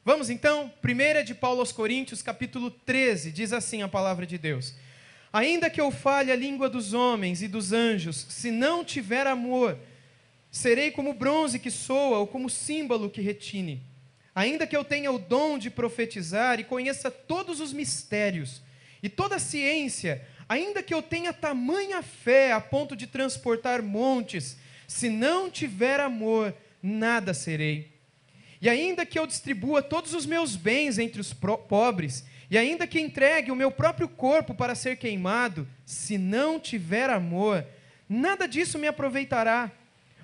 Vamos então, 1 de Paulo aos Coríntios, capítulo 13, diz assim a palavra de Deus: ainda que eu fale a língua dos homens e dos anjos, se não tiver amor, serei como bronze que soa ou como símbolo que retine. Ainda que eu tenha o dom de profetizar e conheça todos os mistérios e toda a ciência, ainda que eu tenha tamanha fé a ponto de transportar montes, se não tiver amor, nada serei. E ainda que eu distribua todos os meus bens entre os pobres, e ainda que entregue o meu próprio corpo para ser queimado, se não tiver amor, nada disso me aproveitará.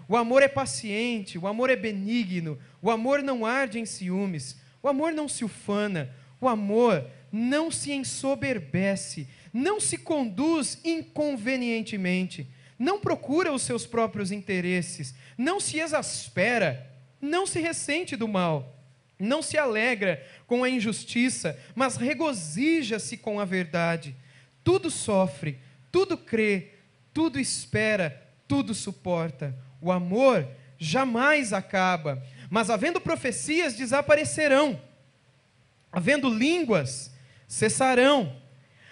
O amor é paciente, o amor é benigno, o amor não arde em ciúmes, o amor não se ufana, o amor não se ensoberbece, não se conduz inconvenientemente, não procura os seus próprios interesses, não se exaspera, não se ressente do mal, não se alegra com a injustiça, mas regozija-se com a verdade. Tudo sofre, tudo crê, tudo espera, tudo suporta. O amor jamais acaba, mas havendo profecias desaparecerão, havendo línguas cessarão,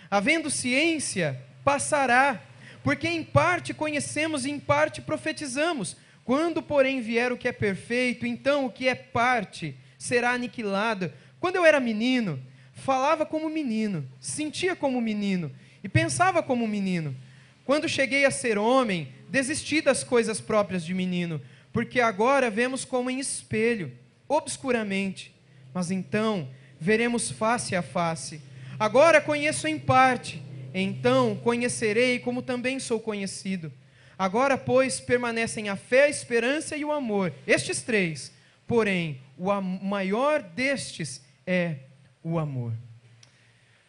havendo ciência passará, porque em parte conhecemos e em parte profetizamos. Quando, porém, vier o que é perfeito, então o que é parte será aniquilado. Quando eu era menino, falava como menino, sentia como menino e pensava como menino. Quando cheguei a ser homem, desisti das coisas próprias de menino, porque agora vemos como em espelho, obscuramente, mas então veremos face a face. Agora conheço em parte, então conhecerei como também sou conhecido. Agora, pois, permanecem a fé, a esperança e o amor, estes três, porém, o maior destes é o amor.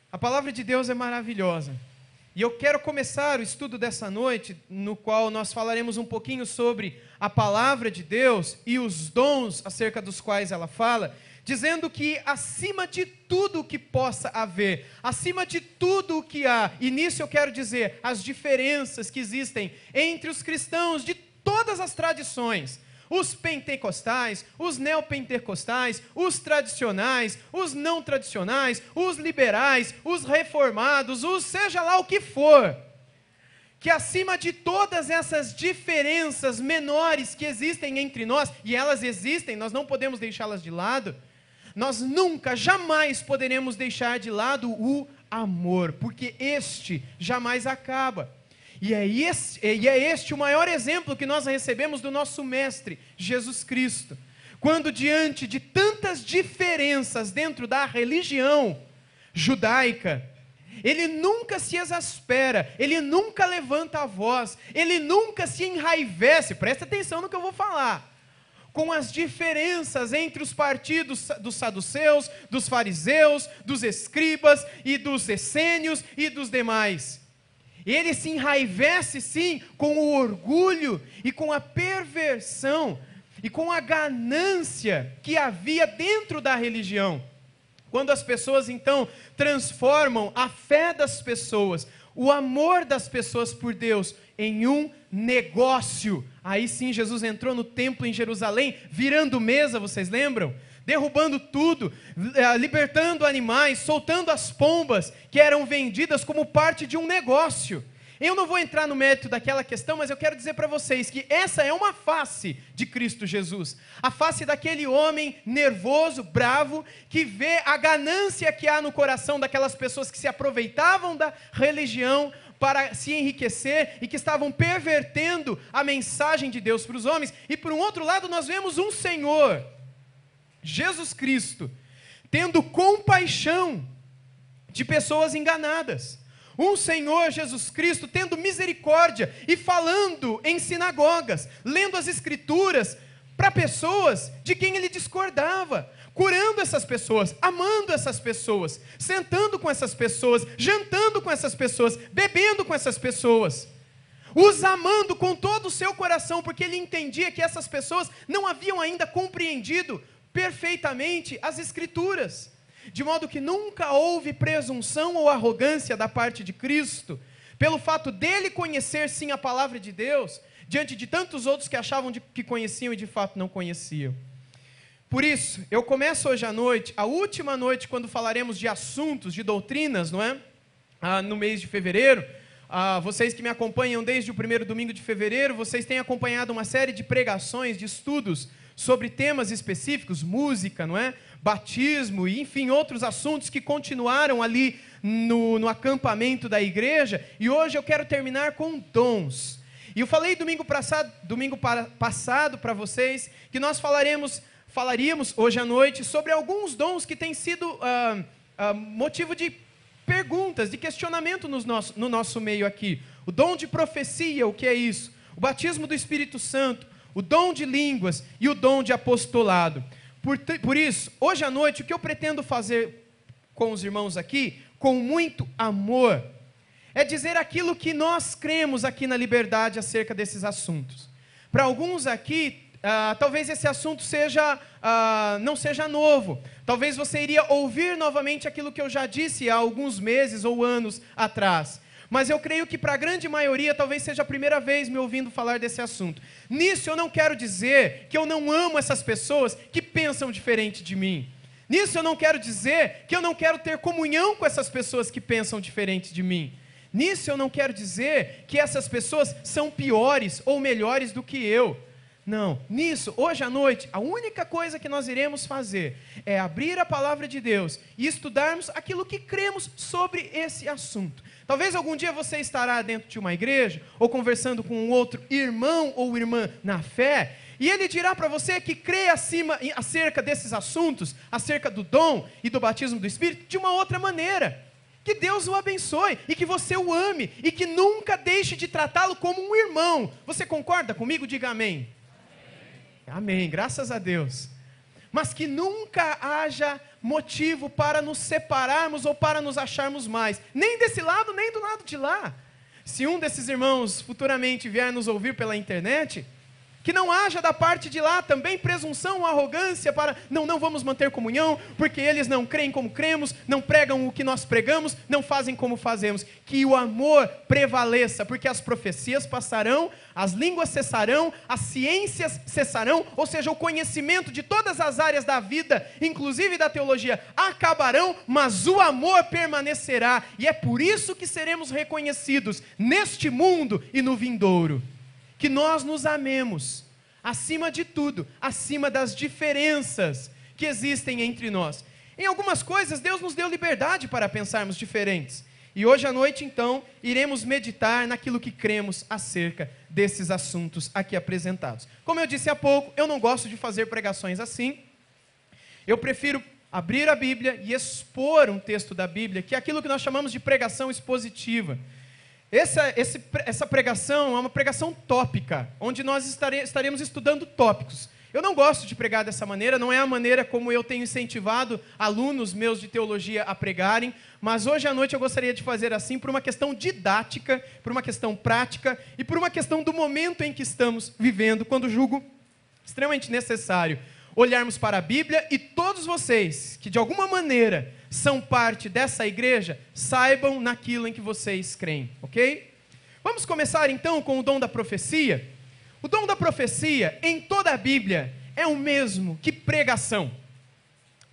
A palavra de Deus é maravilhosa, e eu quero começar o estudo dessa noite, no qual nós falaremos um pouquinho sobre a palavra de Deus e os dons acerca dos quais ela fala, dizendo que acima de tudo o que possa haver, acima de tudo o que há, e nisso eu quero dizer as diferenças que existem entre os cristãos de todas as tradições, os pentecostais, os neopentecostais, os tradicionais, os não tradicionais, os liberais, os reformados, os seja lá o que for, que acima de todas essas diferenças menores que existem entre nós, e elas existem, nós não podemos deixá-las de lado, nós nunca, jamais poderemos deixar de lado o amor, porque este jamais acaba. E é este o maior exemplo que nós recebemos do nosso Mestre, Jesus Cristo. Quando diante de tantas diferenças dentro da religião judaica, ele nunca se exaspera, ele nunca levanta a voz, ele nunca se enraivece, presta atenção no que eu vou falar, com as diferenças entre os partidos dos saduceus, dos fariseus, dos escribas e dos essênios e dos demais. Ele se enraivece sim com o orgulho e com a perversão e com a ganância que havia dentro da religião. Quando as pessoas então transformam a fé das pessoas, o amor das pessoas por Deus em um negócio. Aí sim Jesus entrou no templo em Jerusalém, virando mesa, vocês lembram? Derrubando tudo, libertando animais, soltando as pombas que eram vendidas como parte de um negócio. Eu não vou entrar no mérito daquela questão, mas eu quero dizer para vocês que essa é uma face de Cristo Jesus. A face daquele homem nervoso, bravo, que vê a ganância que há no coração daquelas pessoas que se aproveitavam da religião para se enriquecer e que estavam pervertendo a mensagem de Deus para os homens. E por um outro lado nós vemos um Senhor, Jesus Cristo, tendo compaixão de pessoas enganadas. Um Senhor Jesus Cristo tendo misericórdia e falando em sinagogas, lendo as Escrituras para pessoas de quem ele discordava, curando essas pessoas, amando essas pessoas, sentando com essas pessoas, jantando com essas pessoas, bebendo com essas pessoas, os amando com todo o seu coração, porque ele entendia que essas pessoas não haviam ainda compreendido perfeitamente as Escrituras, de modo que nunca houve presunção ou arrogância da parte de Cristo, pelo fato dele conhecer sim a palavra de Deus, diante de tantos outros que achavam que conheciam e de fato não conheciam. Por isso, eu começo hoje à noite, a última noite, quando falaremos de assuntos, de doutrinas, não é? No mês de fevereiro. Vocês que me acompanham desde o primeiro domingo de fevereiro, vocês têm acompanhado uma série de pregações, de estudos sobre temas específicos, música, não é? Batismo e, enfim, outros assuntos que continuaram ali no acampamento da igreja. E hoje eu quero terminar com dons. E eu falei domingo passado para vocês que nós falaríamos hoje à noite sobre alguns dons que têm sido motivo de perguntas, de questionamento no nosso meio aqui. O dom de profecia, o que é isso? O batismo do Espírito Santo, o dom de línguas e o dom de apostolado. Por isso, hoje à noite, o que eu pretendo fazer com os irmãos aqui, com muito amor, é dizer aquilo que nós cremos aqui na Liberdade acerca desses assuntos. Para alguns aqui, talvez esse assunto não seja novo. Talvez você iria ouvir novamente aquilo que eu já disse há alguns meses ou anos atrás. Mas eu creio que para a grande maioria talvez seja a primeira vez me ouvindo falar desse assunto. Nisso eu não quero dizer que eu não amo essas pessoas que pensam diferente de mim. Nisso eu não quero dizer que eu não quero ter comunhão com essas pessoas que pensam diferente de mim. Nisso eu não quero dizer que essas pessoas são piores ou melhores do que eu. Não, nisso, hoje à noite, a única coisa que nós iremos fazer é abrir a palavra de Deus e estudarmos aquilo que cremos sobre esse assunto. Talvez algum dia você estará dentro de uma igreja ou conversando com um outro irmão ou irmã na fé e ele dirá para você que crê acerca desses assuntos, acerca do dom e do batismo do Espírito de uma outra maneira. Que Deus o abençoe e que você o ame e que nunca deixe de tratá-lo como um irmão. Você concorda comigo? Diga amém. Amém, graças a Deus. Mas que nunca haja motivo para nos separarmos ou para nos acharmos mais, nem desse lado, nem do lado de lá. Se um desses irmãos futuramente vier nos ouvir pela internet, que não haja da parte de lá também presunção ou arrogância para, não vamos manter comunhão, porque eles não creem como cremos, não pregam o que nós pregamos, não fazem como fazemos. Que o amor prevaleça, porque as profecias passarão, as línguas cessarão, as ciências cessarão, ou seja, o conhecimento de todas as áreas da vida, inclusive da teologia, acabarão, mas o amor permanecerá. E é por isso que seremos reconhecidos neste mundo e no vindouro. Que nós nos amemos, acima de tudo, acima das diferenças que existem entre nós. Em algumas coisas, Deus nos deu liberdade para pensarmos diferentes. E hoje à noite, então, iremos meditar naquilo que cremos acerca desses assuntos aqui apresentados. Como eu disse há pouco, eu não gosto de fazer pregações assim. Eu prefiro abrir a Bíblia e expor um texto da Bíblia, que é aquilo que nós chamamos de pregação expositiva. Essa pregação é uma pregação tópica, onde nós estaremos estudando tópicos. Eu não gosto de pregar dessa maneira, não é a maneira como eu tenho incentivado alunos meus de teologia a pregarem, mas hoje à noite eu gostaria de fazer assim por uma questão didática, por uma questão prática e por uma questão do momento em que estamos vivendo, quando julgo extremamente necessário olharmos para a Bíblia e todos vocês que de alguma maneira são parte dessa igreja, saibam naquilo em que vocês creem, ok? Vamos começar então com o dom da profecia. O dom da profecia em toda a Bíblia é o mesmo que pregação.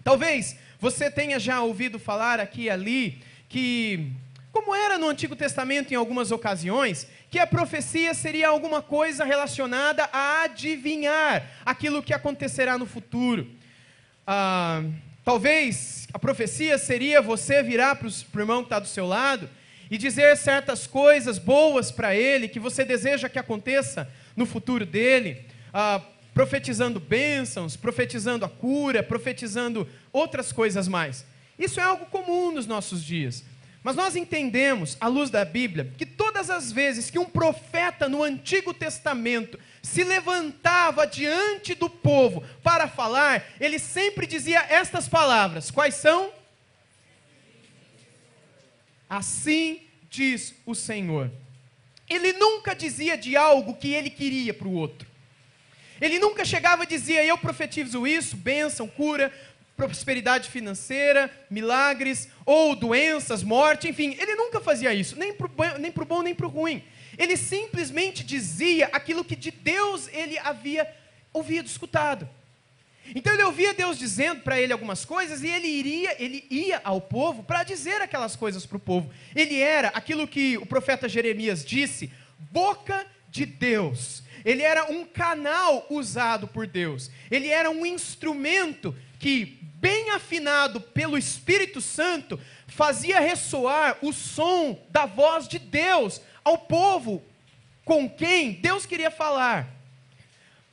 Talvez você tenha já ouvido falar aqui e ali que, como era no Antigo Testamento em algumas ocasiões, que a profecia seria alguma coisa relacionada a adivinhar aquilo que acontecerá no futuro. Talvez a profecia seria você virar para o irmão que está do seu lado e dizer certas coisas boas para ele, que você deseja que aconteça no futuro dele, profetizando bênçãos, profetizando a cura, profetizando outras coisas mais. Isso é algo comum nos nossos dias. Mas nós entendemos, à luz da Bíblia, que todas as vezes que um profeta no Antigo Testamento se levantava diante do povo para falar, ele sempre dizia estas palavras. Quais são? Assim diz o Senhor. Ele nunca dizia de algo que ele queria para o outro. Ele nunca chegava e dizia, eu profetizo isso, bênção, cura, prosperidade financeira, milagres, ou doenças, morte, enfim. Ele nunca fazia isso, nem para o bom nem para o ruim. Ele simplesmente dizia aquilo que de Deus ele havia ouvido, escutado. Então ele ouvia Deus dizendo para ele algumas coisas e ele ia ao povo para dizer aquelas coisas para o povo. Ele era aquilo que o profeta Jeremias disse, boca de Deus. Ele era um canal usado por Deus. Ele era um instrumento que, bem afinado pelo Espírito Santo, fazia ressoar o som da voz de Deus ao povo com quem Deus queria falar.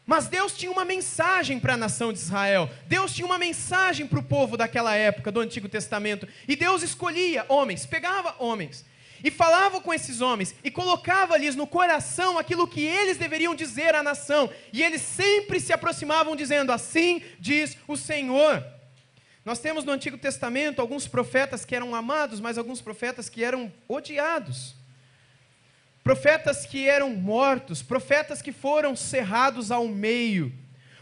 Mas Deus tinha uma mensagem para a nação de Israel. Deus tinha uma mensagem para o povo daquela época do Antigo Testamento. E Deus escolhia homens, pegava homens e falava com esses homens e colocava-lhes no coração aquilo que eles deveriam dizer à nação. E eles sempre se aproximavam dizendo, assim diz o Senhor. Nós temos no Antigo Testamento alguns profetas que eram amados, mas alguns profetas que eram odiados. Profetas que eram mortos, profetas que foram cerrados ao meio,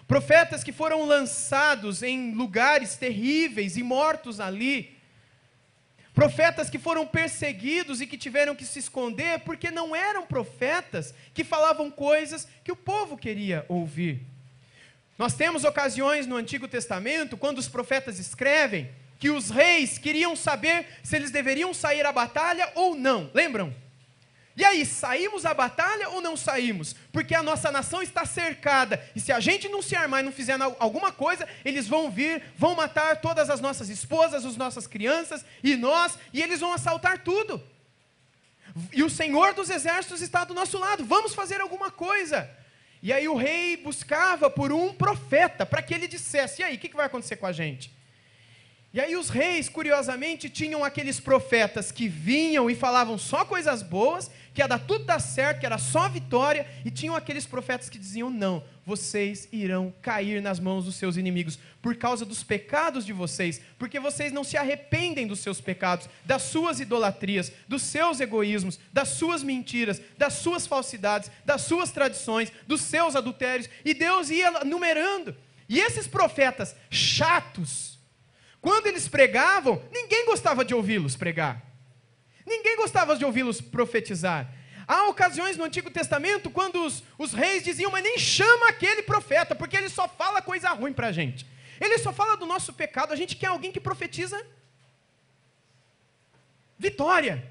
profetas que foram lançados em lugares terríveis e mortos ali, profetas que foram perseguidos e que tiveram que se esconder porque não eram profetas que falavam coisas que o povo queria ouvir. Nós temos ocasiões no Antigo Testamento, quando os profetas escrevem, que os reis queriam saber se eles deveriam sair à batalha ou não, lembram? E aí, saímos à batalha ou não saímos? Porque a nossa nação está cercada, e se a gente não se armar e não fizer alguma coisa, eles vão vir, vão matar todas as nossas esposas, as nossas crianças, e nós, e eles vão assaltar tudo. E o Senhor dos Exércitos está do nosso lado, vamos fazer alguma coisa. E aí o rei buscava por um profeta, para que ele dissesse, e aí, o que vai acontecer com a gente? E aí os reis, curiosamente, tinham aqueles profetas que vinham e falavam só coisas boas, que ia dar tudo dar certo, que era só vitória, e tinham aqueles profetas que diziam, não, vocês irão cair nas mãos dos seus inimigos, por causa dos pecados de vocês, porque vocês não se arrependem dos seus pecados, das suas idolatrias, dos seus egoísmos, das suas mentiras, das suas falsidades, das suas tradições, dos seus adultérios, e Deus ia numerando. E esses profetas chatos, quando eles pregavam, ninguém gostava de ouvi-los pregar. Ninguém gostava de ouvi-los profetizar. Há ocasiões no Antigo Testamento, quando os reis diziam, mas nem chama aquele profeta, porque ele só fala coisa ruim para a gente. Ele só fala do nosso pecado, a gente quer alguém que profetiza vitória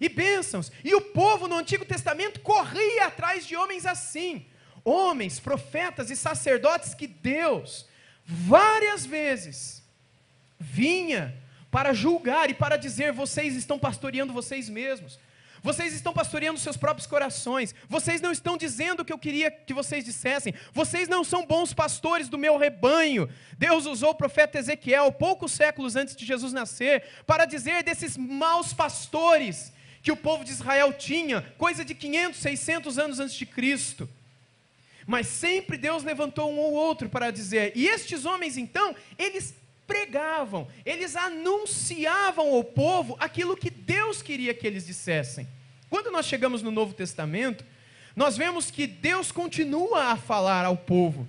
e bênçãos. E o povo no Antigo Testamento corria atrás de homens assim. Homens, profetas e sacerdotes que Deus, várias vezes, vinha para julgar e para dizer, vocês estão pastoreando vocês mesmos, vocês estão pastoreando seus próprios corações, vocês não estão dizendo o que eu queria que vocês dissessem, vocês não são bons pastores do meu rebanho. Deus usou o profeta Ezequiel, poucos séculos antes de Jesus nascer, para dizer desses maus pastores que o povo de Israel tinha, coisa de 500, 600 anos antes de Cristo. Mas sempre Deus levantou um ou outro para dizer, e estes homens então, eles pregavam, eles anunciavam ao povo aquilo que Deus queria que eles dissessem. Quando nós chegamos no Novo Testamento, nós vemos que Deus continua a falar ao povo,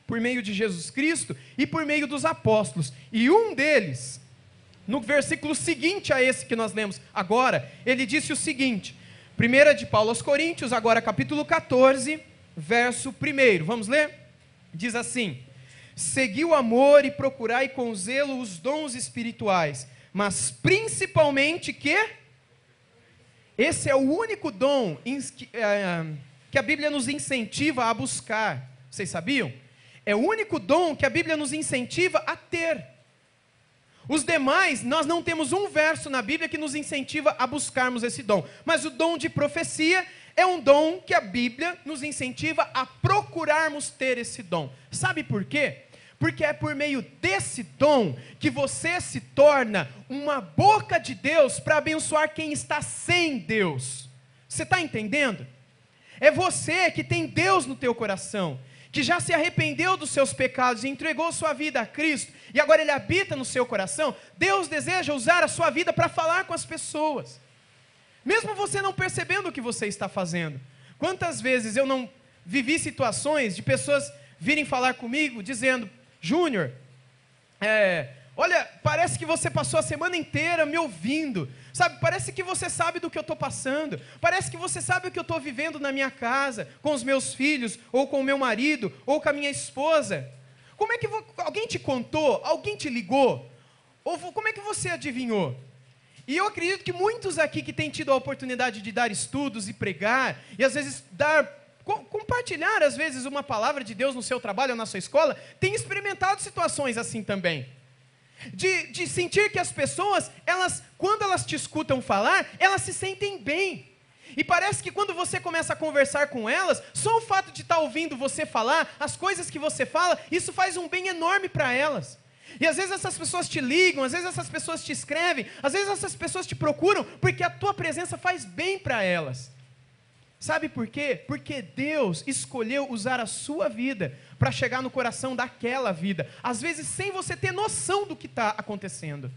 por meio de Jesus Cristo e por meio dos apóstolos, e um deles, no versículo seguinte a esse que nós lemos agora, ele disse o seguinte, 1 de Paulo aos Coríntios, agora capítulo 14, verso 1, vamos ler? Diz assim, segui o amor e procurai com zelo os dons espirituais, mas principalmente que? Esse é o único dom que a Bíblia nos incentiva a buscar. Vocês sabiam? É o único dom que a Bíblia nos incentiva a ter. Os demais, nós não temos um verso na Bíblia que nos incentiva a buscarmos esse dom. Mas o dom de profecia é um dom que a Bíblia nos incentiva a procurarmos ter esse dom. Sabe por quê? Porque é por meio desse dom que você se torna uma boca de Deus para abençoar quem está sem Deus. Você está entendendo? É você que tem Deus no teu coração, que já se arrependeu dos seus pecados e entregou sua vida a Cristo, e agora Ele habita no seu coração. Deus deseja usar a sua vida para falar com as pessoas, mesmo você não percebendo o que você está fazendo. Quantas vezes eu não vivi situações de pessoas virem falar comigo, dizendo, Júnior, olha, parece que você passou a semana inteira me ouvindo, sabe, parece que você sabe do que eu estou passando, parece que você sabe o que eu estou vivendo na minha casa, com os meus filhos, ou com o meu marido, ou com a minha esposa. Como é que alguém te contou? Alguém te ligou? Ou como é que você adivinhou? E eu acredito que muitos aqui que têm tido a oportunidade de dar estudos e pregar, e às vezes compartilhar às vezes uma palavra de Deus no seu trabalho ou na sua escola, têm experimentado situações assim também. De sentir que as pessoas, quando elas te escutam falar, elas se sentem bem. E parece que quando você começa a conversar com elas, só o fato de estar ouvindo você falar, as coisas que você fala, isso faz um bem enorme para elas. E às vezes essas pessoas te ligam, às vezes essas pessoas te escrevem, às vezes essas pessoas te procuram, porque a tua presença faz bem para elas. Sabe por quê? Porque Deus escolheu usar a sua vida para chegar no coração daquela vida. Às vezes sem você ter noção do que está acontecendo.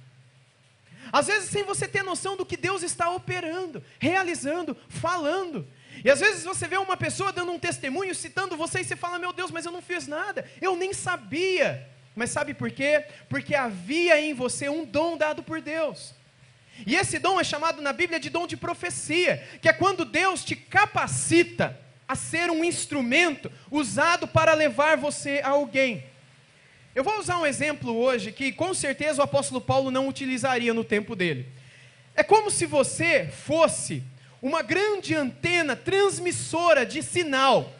Às vezes sem você ter noção do que Deus está operando, realizando, falando. E às vezes você vê uma pessoa dando um testemunho, citando você, e você fala, meu Deus, mas eu não fiz nada, eu nem sabia. Mas sabe por quê? Porque havia em você um dom dado por Deus. E esse dom é chamado na Bíblia de dom de profecia, que é quando Deus te capacita a ser um instrumento usado para levar você a alguém. Eu vou usar um exemplo hoje que com certeza o apóstolo Paulo não utilizaria no tempo dele. É como se você fosse uma grande antena transmissora de sinal.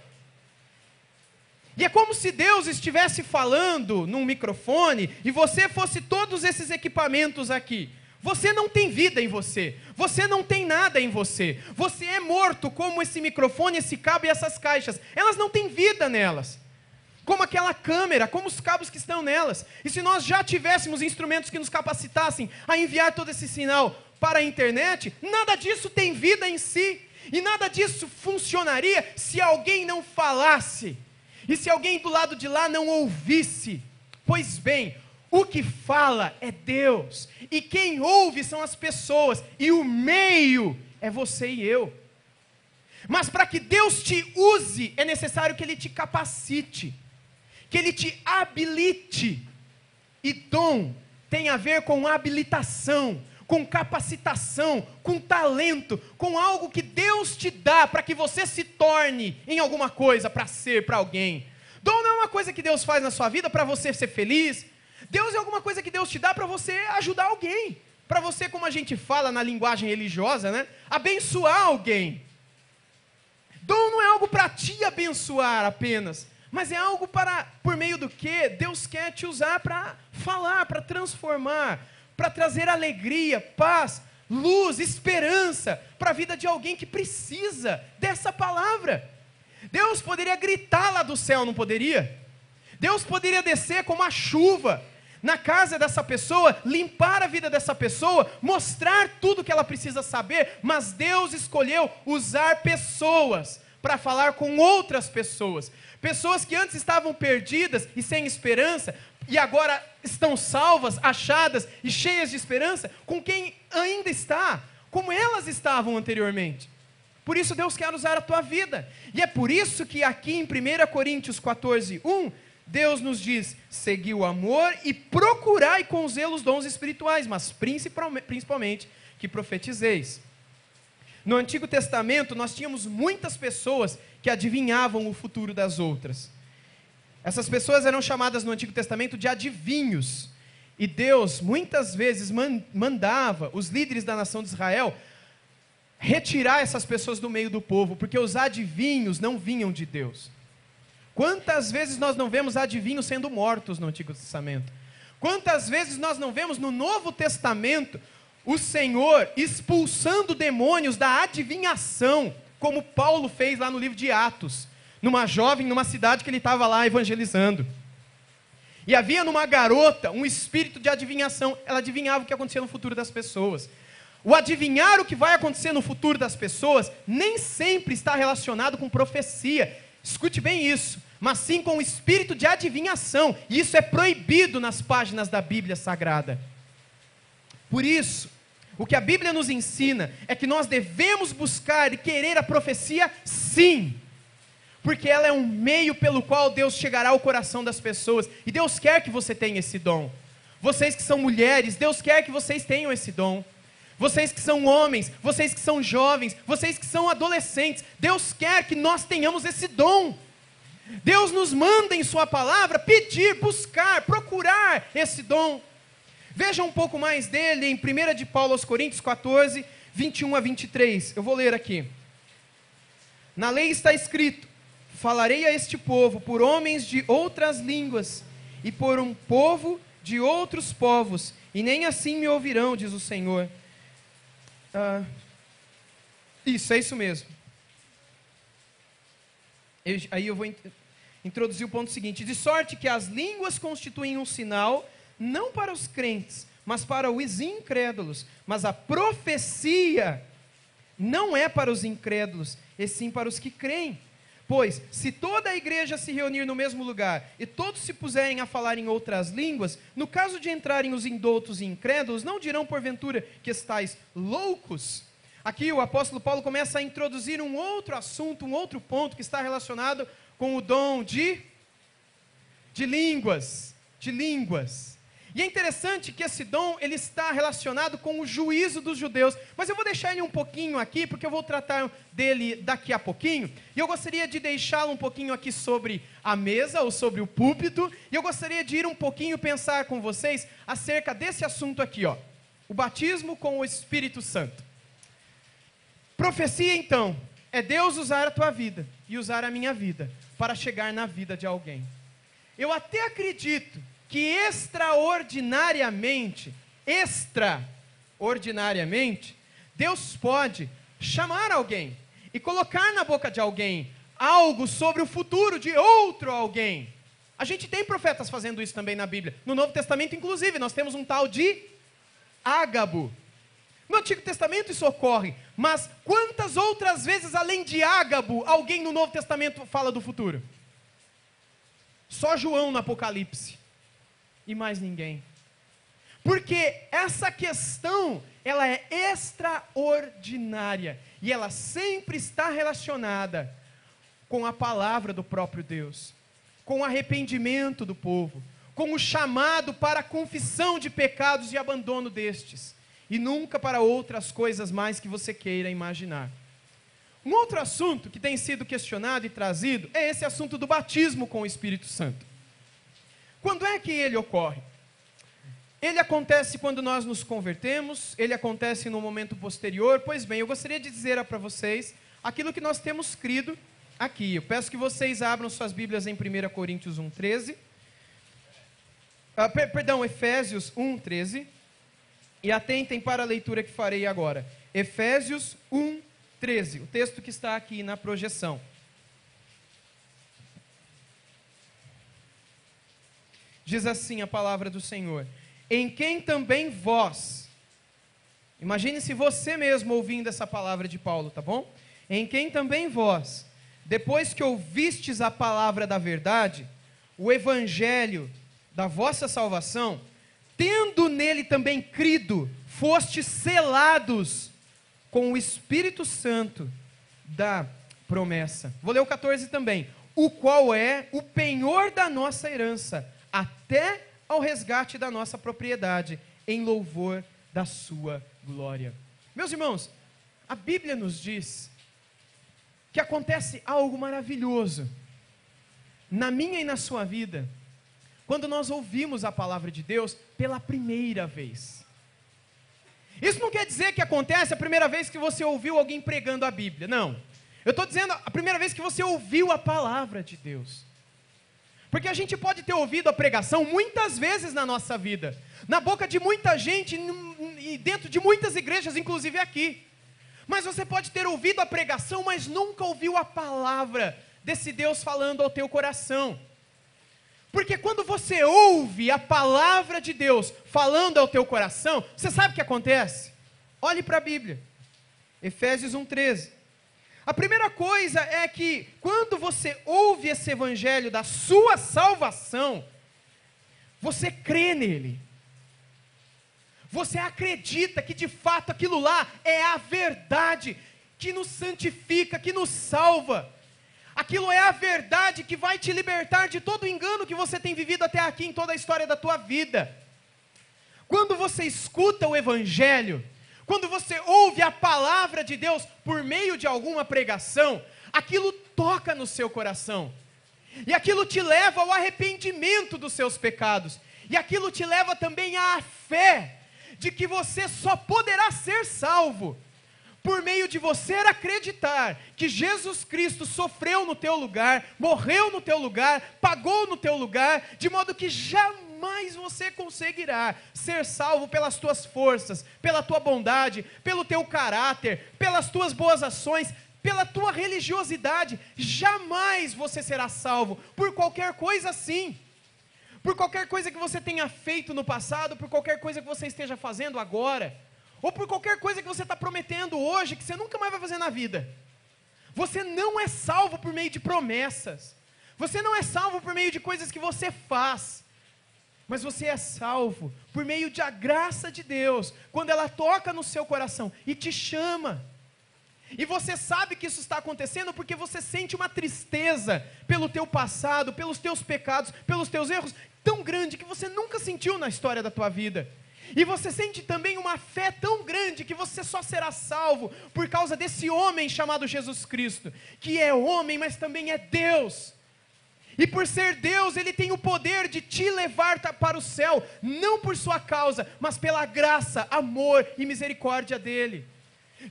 E é como se Deus estivesse falando num microfone e você fosse todos esses equipamentos aqui. Você não tem vida em você, você não tem nada em você, você é morto como esse microfone, esse cabo e essas caixas, elas não têm vida nelas, como aquela câmera, como os cabos que estão nelas. E se nós já tivéssemos instrumentos que nos capacitassem a enviar todo esse sinal para a internet, nada disso tem vida em si, e nada disso funcionaria se alguém não falasse, e se alguém do lado de lá não ouvisse. Pois bem, o que fala é Deus, e quem ouve são as pessoas, e o meio é você e eu. Mas para que Deus te use, é necessário que Ele te capacite, que Ele te habilite. E dom tem a ver com habilitação, com capacitação, com talento, com algo que Deus te dá para que você se torne em alguma coisa, para ser para alguém. Dom não é uma coisa que Deus faz na sua vida para você ser feliz. Deus é alguma coisa que Deus te dá para você ajudar alguém, para você, como a gente fala na linguagem religiosa, né? Abençoar alguém. Dom não é algo para te abençoar apenas, mas é algo por meio do que Deus quer te usar para falar, para transformar, para trazer alegria, paz, luz, esperança para a vida de alguém que precisa dessa palavra. Deus poderia gritar lá do céu, não poderia? Deus poderia descer como a chuva na casa dessa pessoa, limpar a vida dessa pessoa, mostrar tudo que ela precisa saber, mas Deus escolheu usar pessoas para falar com outras pessoas. Pessoas que antes estavam perdidas e sem esperança, e agora estão salvas, achadas e cheias de esperança, com quem ainda está, como elas estavam anteriormente. Por isso Deus quer usar a tua vida. E é por isso que aqui em 1 Coríntios 14:1, Deus nos diz, segui o amor e procurai com zelo os dons espirituais, mas principalmente que profetizeis. No Antigo Testamento, nós tínhamos muitas pessoas que adivinhavam o futuro das outras. Essas pessoas eram chamadas no Antigo Testamento de adivinhos. E Deus, muitas vezes, mandava os líderes da nação de Israel retirar essas pessoas do meio do povo, porque os adivinhos não vinham de Deus. Quantas vezes nós não vemos adivinhos sendo mortos no Antigo Testamento? Quantas vezes nós não vemos no Novo Testamento o Senhor expulsando demônios da adivinhação, como Paulo fez lá no livro de Atos, numa jovem, numa cidade que ele estava lá evangelizando. E havia numa garota um espírito de adivinhação, ela adivinhava o que acontecia no futuro das pessoas. O adivinhar o que vai acontecer no futuro das pessoas nem sempre está relacionado com profecia. Escute bem isso, mas sim com o espírito de adivinhação, e isso é proibido nas páginas da Bíblia Sagrada. Por isso, o que a Bíblia nos ensina é que nós devemos buscar e querer a profecia, sim, porque ela é um meio pelo qual Deus chegará ao coração das pessoas, e Deus quer que você tenha esse dom. Vocês que são mulheres, Deus quer que vocês tenham esse dom. Vocês que são homens, vocês que são jovens, vocês que são adolescentes, Deus quer que nós tenhamos esse dom. Deus nos manda em sua palavra pedir, buscar, procurar esse dom. Veja um pouco mais dele em 1 de Paulo aos Coríntios 14, 21 a 23. Eu vou ler aqui. Na lei está escrito: falarei a este povo por homens de outras línguas e por um povo de outros povos, e nem assim me ouvirão, diz o Senhor. Isso, é isso mesmo. Aí eu vou introduzir o ponto seguinte: de sorte que as línguas constituem um sinal, não para os crentes, mas para os incrédulos. Mas a profecia não é para os incrédulos, e sim para os que creem. Pois, se toda a igreja se reunir no mesmo lugar, e todos se puserem a falar em outras línguas, no caso de entrarem os indoutos e incrédulos, não dirão porventura que estáis loucos? Aqui o apóstolo Paulo começa a introduzir um outro assunto, um outro ponto que está relacionado com o dom de línguas. E é interessante que esse dom, ele está relacionado com o juízo dos judeus. Mas eu vou deixar ele um pouquinho aqui, porque eu vou tratar dele daqui a pouquinho. E eu gostaria de deixá-lo um pouquinho aqui sobre a mesa, ou sobre o púlpito. E eu gostaria de ir um pouquinho pensar com vocês acerca desse assunto aqui, ó. O batismo com o Espírito Santo. Profecia, então, é Deus usar a tua vida e usar a minha vida para chegar na vida de alguém. Eu até acredito que extraordinariamente, Deus pode chamar alguém e colocar na boca de alguém algo sobre o futuro de outro alguém. A gente tem profetas fazendo isso também na Bíblia. No Novo Testamento, inclusive, nós temos um tal de Ágabo. No Antigo Testamento isso ocorre, mas quantas outras vezes, além de Ágabo, alguém no Novo Testamento fala do futuro? Só João no Apocalipse. E mais ninguém. Porque essa questão, ela é extraordinária. E ela sempre está relacionada com a palavra do próprio Deus. Com o arrependimento do povo. Com o chamado para a confissão de pecados e abandono destes. E nunca para outras coisas mais que você queira imaginar. Um outro assunto que tem sido questionado e trazido é esse assunto do batismo com o Espírito Santo. Quando é que ele ocorre? Ele acontece quando nós nos convertemos, ele acontece no momento posterior. Pois bem, eu gostaria de dizer para vocês aquilo que nós temos crido aqui. Eu peço que vocês abram suas Bíblias em 1 Coríntios 1:13. Efésios 1:13. E atentem para a leitura que farei agora. Efésios 1:13, o texto que está aqui na projeção. Diz assim a palavra do Senhor: em quem também vós, imagine se você mesmo ouvindo essa palavra de Paulo, tá bom? Em quem também vós, depois que ouvistes a palavra da verdade, o evangelho da vossa salvação, tendo nele também crido, fostes selados com o Espírito Santo da promessa. Vou ler o 14 também. O qual é o penhor da nossa herança, até ao resgate da nossa propriedade, em louvor da sua glória. Meus irmãos, a Bíblia nos diz que acontece algo maravilhoso na minha e na sua vida, quando nós ouvimos a palavra de Deus pela primeira vez. Isso não quer dizer que acontece a primeira vez que você ouviu alguém pregando a Bíblia, não. Eu estou dizendo a primeira vez que você ouviu a palavra de Deus. Porque a gente pode ter ouvido a pregação muitas vezes na nossa vida, na boca de muita gente e dentro de muitas igrejas, inclusive aqui. Mas você pode ter ouvido a pregação, mas nunca ouviu a palavra desse Deus falando ao teu coração. Porque quando você ouve a palavra de Deus falando ao teu coração, você sabe o que acontece? Olhe para a Bíblia, Efésios 1:13. A primeira coisa é que quando você ouve esse evangelho da sua salvação, você crê nele. Você acredita que de fato aquilo lá é a verdade que nos santifica, que nos salva. Aquilo é a verdade que vai te libertar de todo o engano que você tem vivido até aqui em toda a história da tua vida. Quando você escuta o evangelho, quando você ouve a palavra de Deus por meio de alguma pregação, aquilo toca no seu coração. E aquilo te leva ao arrependimento dos seus pecados. E aquilo te leva também à fé de que você só poderá ser salvo por meio de você acreditar que Jesus Cristo sofreu no teu lugar, morreu no teu lugar, pagou no teu lugar, de modo que jamais você conseguirá ser salvo pelas tuas forças, pela tua bondade, pelo teu caráter, pelas tuas boas ações, pela tua religiosidade. Jamais você será salvo por qualquer coisa assim. Por qualquer coisa que você tenha feito no passado, por qualquer coisa que você esteja fazendo agora, ou por qualquer coisa que você está prometendo hoje, que você nunca mais vai fazer na vida. Você não é salvo por meio de promessas. Você não é salvo por meio de coisas que você faz. Mas você é salvo por meio da graça de Deus, quando ela toca no seu coração e te chama. E você sabe que isso está acontecendo porque você sente uma tristeza pelo teu passado, pelos teus pecados, pelos teus erros, tão grande que você nunca sentiu na história da tua vida. E você sente também uma fé tão grande que você só será salvo por causa desse homem chamado Jesus Cristo, que é homem, mas também é Deus. E por ser Deus, Ele tem o poder de te levar para o céu, não por sua causa, mas pela graça, amor e misericórdia dEle.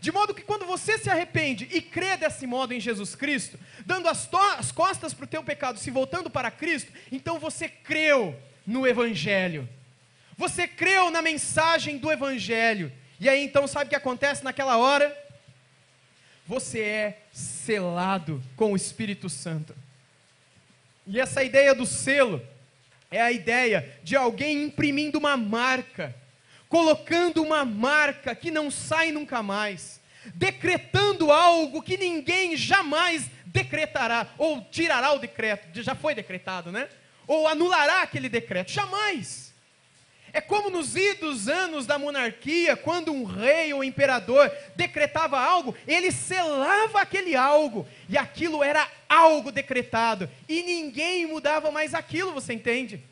De modo que quando você se arrepende e crê desse modo em Jesus Cristo, dando as costas para o teu pecado, se voltando para Cristo, então você creu no Evangelho. Você creu na mensagem do Evangelho. E aí então sabe o que acontece naquela hora? Você é selado com o Espírito Santo. E essa ideia do selo é a ideia de alguém imprimindo uma marca, colocando uma marca que não sai nunca mais, decretando algo que ninguém jamais decretará, ou tirará o decreto, já foi decretado, né? Ou anulará aquele decreto, jamais. É como nos idos anos da monarquia, quando um rei ou imperador decretava algo, ele selava aquele algo, e aquilo era algo decretado, e ninguém mudava mais aquilo, você entende?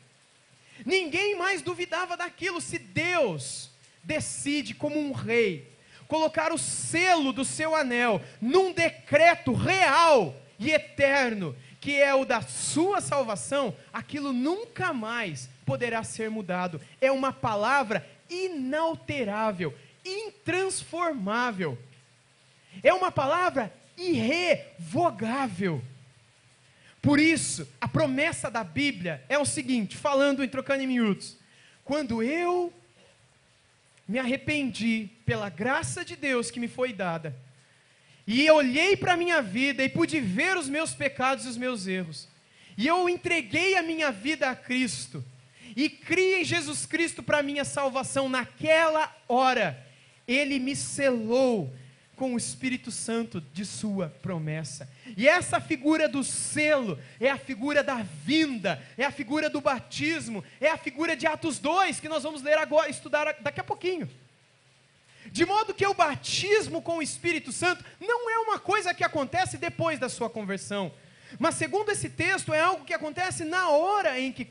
Ninguém mais duvidava daquilo. Se Deus decide, como um rei, colocar o selo do seu anel num decreto real e eterno, que é o da sua salvação, aquilo nunca mais poderá ser mudado. É uma palavra inalterável, intransformável. É uma palavra irrevogável. Por isso, a promessa da Bíblia é o seguinte, trocando em miúdos: quando eu me arrependi pela graça de Deus que me foi dada, e olhei para a minha vida e pude ver os meus pecados e os meus erros, e eu entreguei a minha vida a Cristo, e criei em Jesus Cristo para a minha salvação, naquela hora, Ele me selou com o Espírito Santo de sua promessa. E essa figura do selo é a figura da vinda, é a figura do batismo, é a figura de Atos 2, que nós vamos ler agora, estudar daqui a pouquinho. De modo que o batismo com o Espírito Santo não é uma coisa que acontece depois da sua conversão, mas segundo esse texto é algo que acontece na hora em que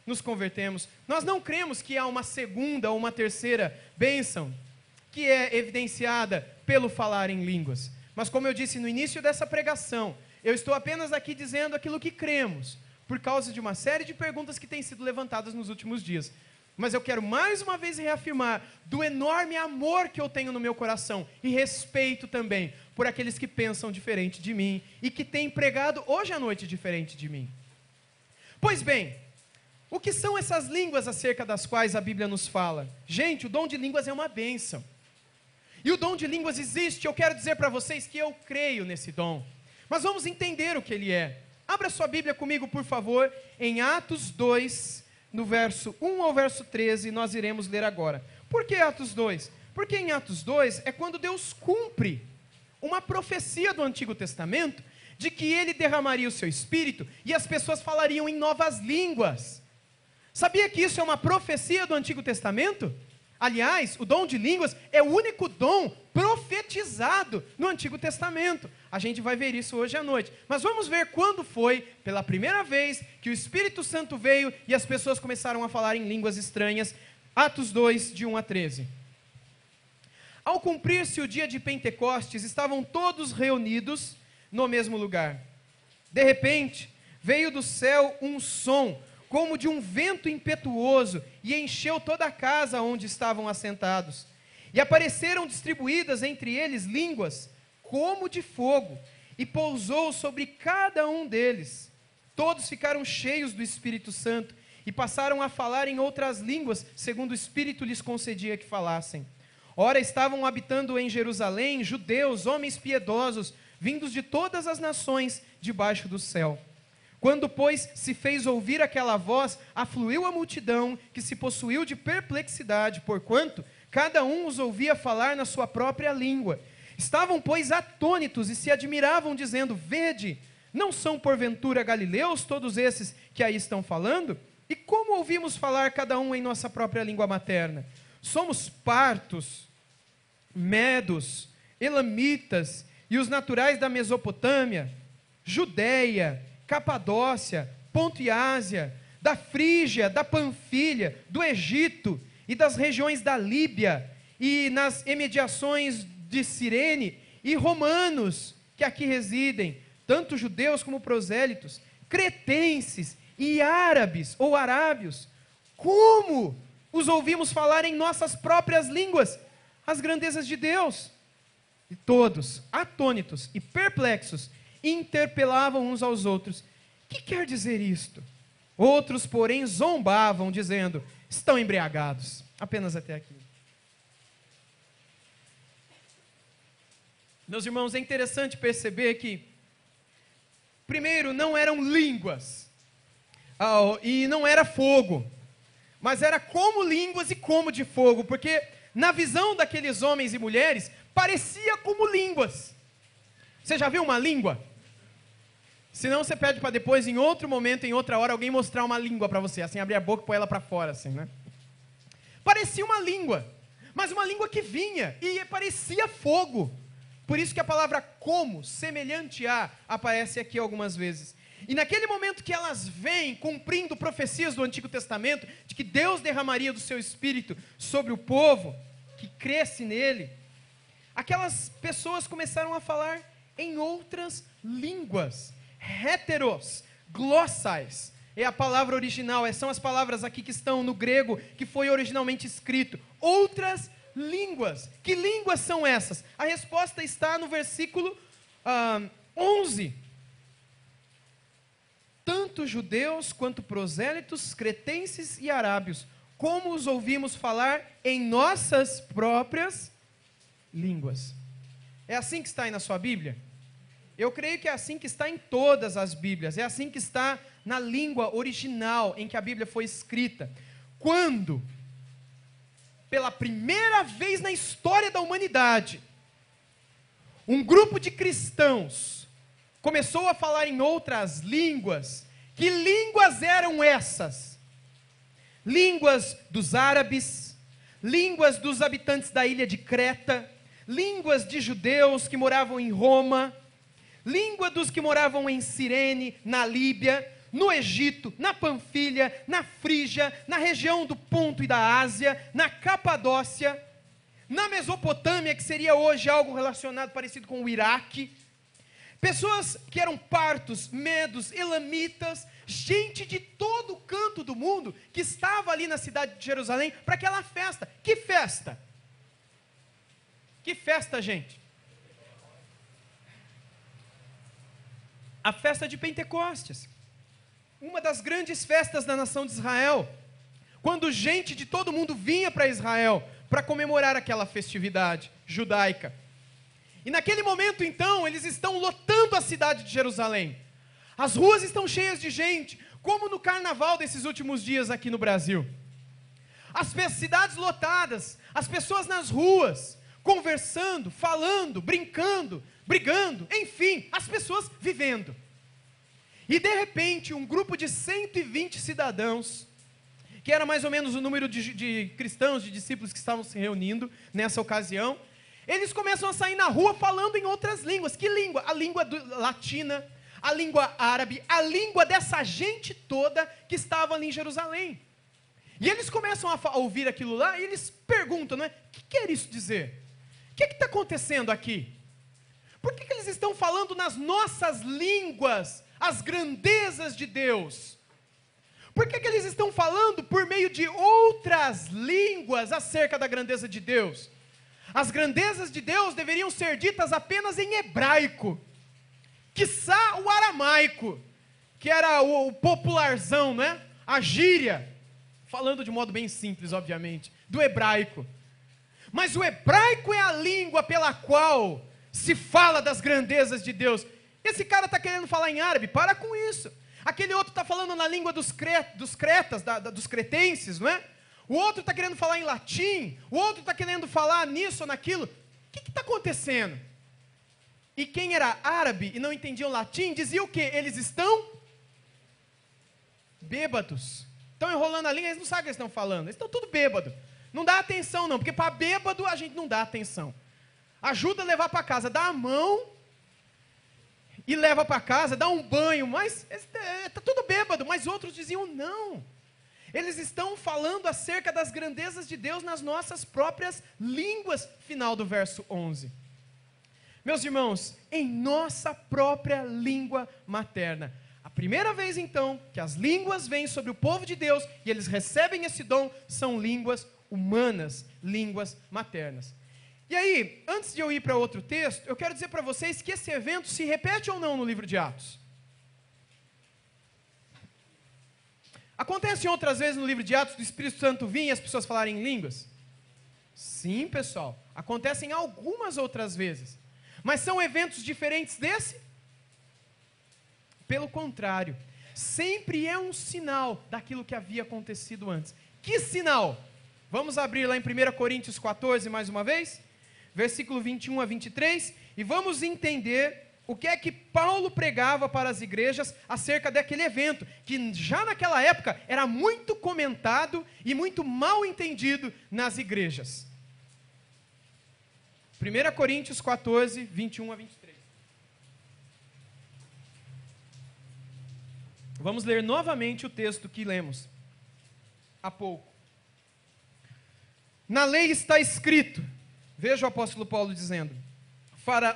nos convertemos. Nós não cremos que há uma segunda ou uma terceira bênção, que é evidenciada pelo falar em línguas. Mas como eu disse no início dessa pregação, eu estou apenas aqui dizendo aquilo que cremos, por causa de uma série de perguntas que têm sido levantadas nos últimos dias. Mas eu quero mais uma vez reafirmar do enorme amor que eu tenho no meu coração, e respeito também por aqueles que pensam diferente de mim, e que têm pregado hoje à noite diferente de mim. Pois bem, o que são essas línguas acerca das quais a Bíblia nos fala? Gente, o dom de línguas é uma bênção. E o dom de línguas existe. Eu quero dizer para vocês que eu creio nesse dom. Mas vamos entender o que ele é. Abra sua Bíblia comigo, por favor, em Atos 2, no verso 1 ao verso 13, nós iremos ler agora. Por que Atos 2? Porque em Atos 2 é quando Deus cumpre uma profecia do Antigo Testamento, de que Ele derramaria o seu Espírito e as pessoas falariam em novas línguas. Sabia que isso é uma profecia do Antigo Testamento? Aliás, o dom de línguas é o único dom profetizado no Antigo Testamento. A gente vai ver isso hoje à noite. Mas vamos ver quando foi, pela primeira vez, que o Espírito Santo veio e as pessoas começaram a falar em línguas estranhas. Atos 2, de 1 a 13. Ao cumprir-se o dia de Pentecostes, estavam todos reunidos no mesmo lugar. De repente, veio do céu um som, como de um vento impetuoso, e encheu toda a casa onde estavam assentados. E apareceram distribuídas entre eles línguas, como de fogo, e pousou sobre cada um deles. Todos ficaram cheios do Espírito Santo, e passaram a falar em outras línguas, segundo o Espírito lhes concedia que falassem. Ora, estavam habitando em Jerusalém judeus, homens piedosos, vindos de todas as nações debaixo do céu. Quando, pois, se fez ouvir aquela voz, afluiu a multidão, que se possuiu de perplexidade, porquanto cada um os ouvia falar na sua própria língua. Estavam, pois, atônitos e se admiravam, dizendo: Vede, não são porventura galileus todos esses que aí estão falando? E como ouvimos falar cada um em nossa própria língua materna? Somos partos, medos, elamitas e os naturais da Mesopotâmia, Judéia, Capadócia, Ponto e Ásia, da Frígia, da Panfilha, do Egito e das regiões da Líbia e nas imediações de Cirene, e romanos que aqui residem, tanto judeus como prosélitos, cretenses e árabes ou arábios. Como os ouvimos falar em nossas próprias línguas as grandezas de Deus? E todos, atônitos e perplexos, interpelavam uns aos outros: que quer dizer isto? Outros, porém, zombavam, dizendo: estão embriagados. Apenas até aqui. Meus irmãos, é interessante perceber que, primeiro, não eram línguas, e não era fogo, mas era como línguas e como de fogo, porque na visão daqueles homens e mulheres, parecia como línguas. Você já viu uma língua? Se não, você pede para depois, em outro momento, em outra hora, alguém mostrar uma língua para você, assim, abrir a boca e pôr ela para fora, assim, né? Parecia uma língua, mas uma língua que vinha e parecia fogo. Por isso que a palavra como, semelhante a, aparece aqui algumas vezes. E naquele momento que elas vêm cumprindo profecias do Antigo Testamento, de que Deus derramaria do seu Espírito sobre o povo, que cresce nele, aquelas pessoas começaram a falar em outras línguas. Heteros, glossais, é a palavra original, são as palavras aqui que estão no grego, que foi originalmente escrito. Outras línguas. Que línguas são essas? A resposta está no versículo 11. Tanto judeus quanto prosélitos, cretenses e arábios, como os ouvimos falar em nossas próprias línguas. É assim que está aí na sua Bíblia? Eu creio que é assim que está em todas as Bíblias, é assim que está na língua original em que a Bíblia foi escrita. Quando, pela primeira vez na história da humanidade, um grupo de cristãos começou a falar em outras línguas, que línguas eram essas? Línguas dos árabes, línguas dos habitantes da ilha de Creta, línguas de judeus que moravam em Roma, língua dos que moravam em Cirene, na Líbia, no Egito, na Panfilha, na Frígia, na região do Ponto e da Ásia, na Capadócia, na Mesopotâmia, que seria hoje algo relacionado, parecido com o Iraque. Pessoas que eram partos, medos, elamitas, gente de todo canto do mundo, que estava ali na cidade de Jerusalém para aquela festa. Que festa? Que festa, gente? A festa de Pentecostes, uma das grandes festas da nação de Israel, quando gente de todo mundo vinha para Israel para comemorar aquela festividade judaica. E naquele momento, então, eles estão lotando a cidade de Jerusalém. As ruas estão cheias de gente, como no carnaval desses últimos dias aqui no Brasil. As cidades lotadas, as pessoas nas ruas, conversando, falando, brincando, brigando, enfim, as pessoas vivendo. E de repente, um grupo de 120 cidadãos, que era mais ou menos o número de cristãos, de discípulos que estavam se reunindo nessa ocasião, eles começam a sair na rua falando em outras línguas. Que língua? A língua latina, a língua árabe, a língua dessa gente toda que estava ali em Jerusalém. E eles começam a ouvir aquilo lá e eles perguntam, não é? O que quer isso dizer? O que está acontecendo aqui? Por que eles estão falando nas nossas línguas as grandezas de Deus. Por que eles estão falando por meio de outras línguas acerca da grandeza de Deus? As grandezas de Deus deveriam ser ditas apenas em hebraico, quiçá o aramaico, que era o popularzão, né? A gíria, falando de modo bem simples, obviamente, do hebraico. Mas o hebraico é a língua pela qual se fala das grandezas de Deus. Esse cara está querendo falar em árabe, para com isso. Aquele outro está falando na língua dos cretas, dos cretenses, não é? O outro está querendo falar em latim, o outro está querendo falar nisso ou naquilo. O que está acontecendo? E quem era árabe e não entendia o latim, dizia o quê? Eles estão bêbados. Estão enrolando a língua, eles não sabem o que eles estão falando. Eles estão tudo bêbados. Não dá atenção não, porque para bêbado a gente não dá atenção. Ajuda a levar para casa, dá a mão e leva para casa, dá um banho, mas está tudo bêbado. Mas outros diziam não. Eles estão falando acerca das grandezas de Deus nas nossas próprias línguas, final do verso 11. Meus irmãos, em nossa própria língua materna. A primeira vez, então, que as línguas vêm sobre o povo de Deus e eles recebem esse dom, são línguas humanas, línguas maternas. E aí, antes de eu ir para outro texto, eu quero dizer para vocês que esse evento se repete ou não no livro de Atos. Acontece outras vezes no livro de Atos do Espírito Santo vir e as pessoas falarem em línguas? Sim, pessoal. Acontecem algumas outras vezes. Mas são eventos diferentes desse? Pelo contrário. Sempre é um sinal daquilo que havia acontecido antes. Que sinal? Vamos abrir lá em 1 Coríntios 14 mais uma vez. Versículo 21 a 23. E vamos entender o que é que Paulo pregava para as igrejas acerca daquele evento, que já naquela época era muito comentado e muito mal entendido nas igrejas. 1 Coríntios 14, 21 a 23. Vamos ler novamente o texto que lemos há pouco. Na lei está escrito, veja o apóstolo Paulo dizendo: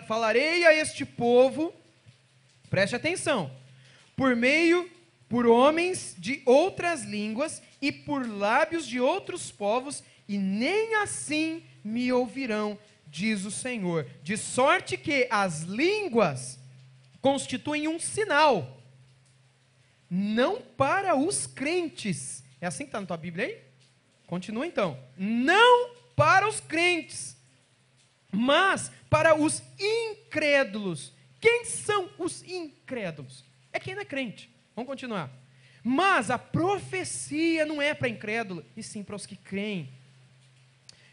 falarei a este povo, preste atenção, por homens de outras línguas e por lábios de outros povos, e nem assim me ouvirão, diz o Senhor. De sorte que as línguas constituem um sinal, não para os crentes. É assim que está na tua Bíblia aí? Continua então. Não para os crentes, mas para os incrédulos. Quem são os incrédulos? É quem não é crente. Vamos continuar. Mas a profecia não é para incrédulo, e sim para os que creem.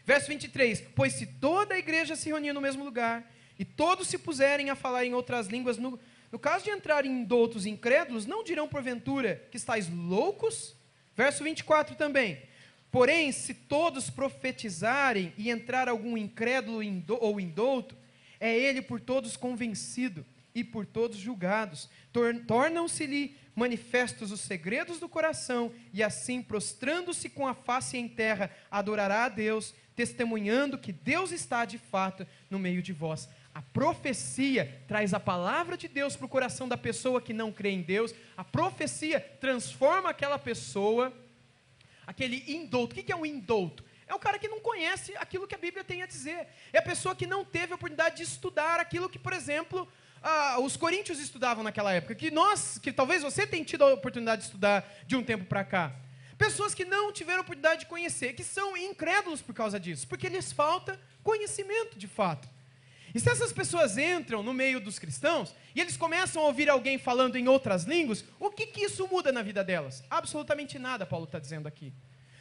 Verso 23. Pois se toda a igreja se reunir no mesmo lugar, e todos se puserem a falar em outras línguas, no caso de entrarem em doutos incrédulos, não dirão porventura que estáis loucos? Verso 24 também. Porém, se todos profetizarem e entrar algum incrédulo ou indouto, é ele por todos convencido e por todos julgados. Tornam-se-lhe manifestos os segredos do coração, e assim, prostrando-se com a face em terra, adorará a Deus, testemunhando que Deus está de fato no meio de vós. A profecia traz a palavra de Deus para o coração da pessoa que não crê em Deus. A profecia transforma aquela pessoa, aquele indouto. O que é um indouto? É o cara que não conhece aquilo que a Bíblia tem a dizer. É a pessoa que não teve a oportunidade de estudar aquilo que, por exemplo, os coríntios estudavam naquela época. Que talvez você tenha tido a oportunidade de estudar de um tempo para cá. Pessoas que não tiveram a oportunidade de conhecer, que são incrédulos por causa disso, porque lhes falta conhecimento de fato. E se essas pessoas entram no meio dos cristãos, e eles começam a ouvir alguém falando em outras línguas, o que isso muda na vida delas? Absolutamente nada, Paulo está dizendo aqui.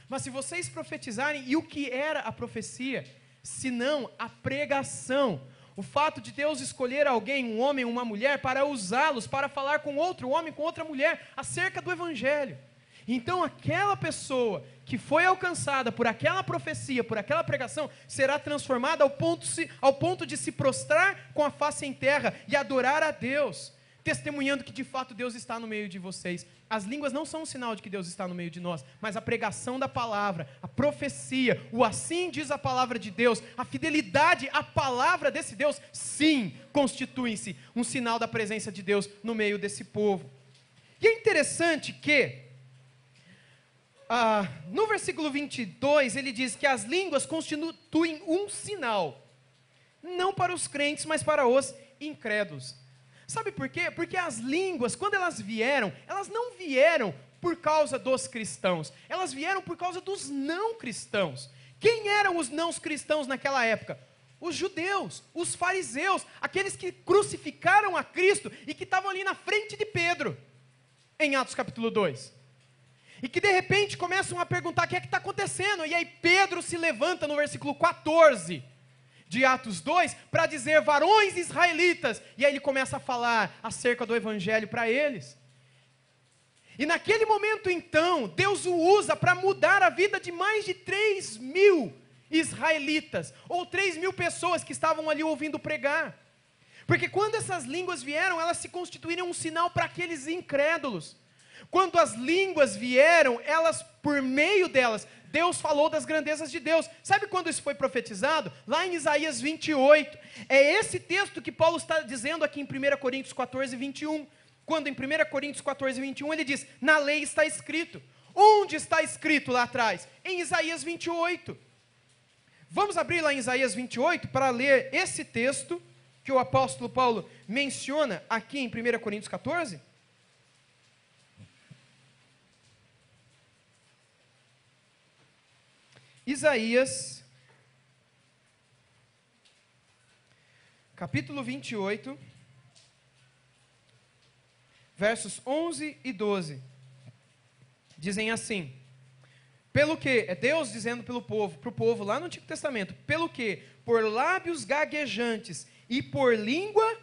Mas se vocês profetizarem, e o que era a profecia? Senão a pregação. O fato de Deus escolher alguém, um homem, uma mulher, para usá-los, para falar com outro homem, com outra mulher, acerca do Evangelho. Então aquela pessoa que foi alcançada por aquela profecia, por aquela pregação, será transformada ao ponto de se prostrar com a face em terra e adorar a Deus, testemunhando que de fato Deus está no meio de vocês. As línguas não são um sinal de que Deus está no meio de nós, mas a pregação da palavra, a profecia, o assim diz a palavra de Deus, a fidelidade à palavra desse Deus, sim, constituem-se um sinal da presença de Deus no meio desse povo. E é interessante que, no versículo 22, ele diz que as línguas constituem um sinal, não para os crentes, mas para os incrédulos. Sabe por quê? Porque as línguas, quando elas não vieram por causa dos cristãos, elas vieram por causa dos não cristãos. Quem eram os não cristãos naquela época? Os judeus, os fariseus, aqueles que crucificaram a Cristo e que estavam ali na frente de Pedro, em Atos capítulo 2. E que de repente começam a perguntar o que é que está acontecendo, e aí Pedro se levanta no versículo 14, de Atos 2, para dizer, varões israelitas, e aí ele começa a falar acerca do evangelho para eles. E naquele momento então, Deus o usa para mudar a vida de mais de 3.000 israelitas, ou 3.000 pessoas que estavam ali ouvindo pregar. Porque quando essas línguas vieram, elas se constituíram um sinal para aqueles incrédulos. Quando as línguas vieram, por meio delas, Deus falou das grandezas de Deus. Sabe quando isso foi profetizado? Lá em Isaías 28. É esse texto que Paulo está dizendo aqui em 1 Coríntios 14, 21. Quando em 1 Coríntios 14, 21 ele diz, na lei está escrito. Onde está escrito lá atrás? Em Isaías 28. Vamos abrir lá em Isaías 28 para ler esse texto que o apóstolo Paulo menciona aqui em 1 Coríntios 14. Isaías, capítulo 28, versos 11 e 12, dizem assim, pelo que, é Deus dizendo para o povo lá no Antigo Testamento, pelo que, por lábios gaguejantes e por língua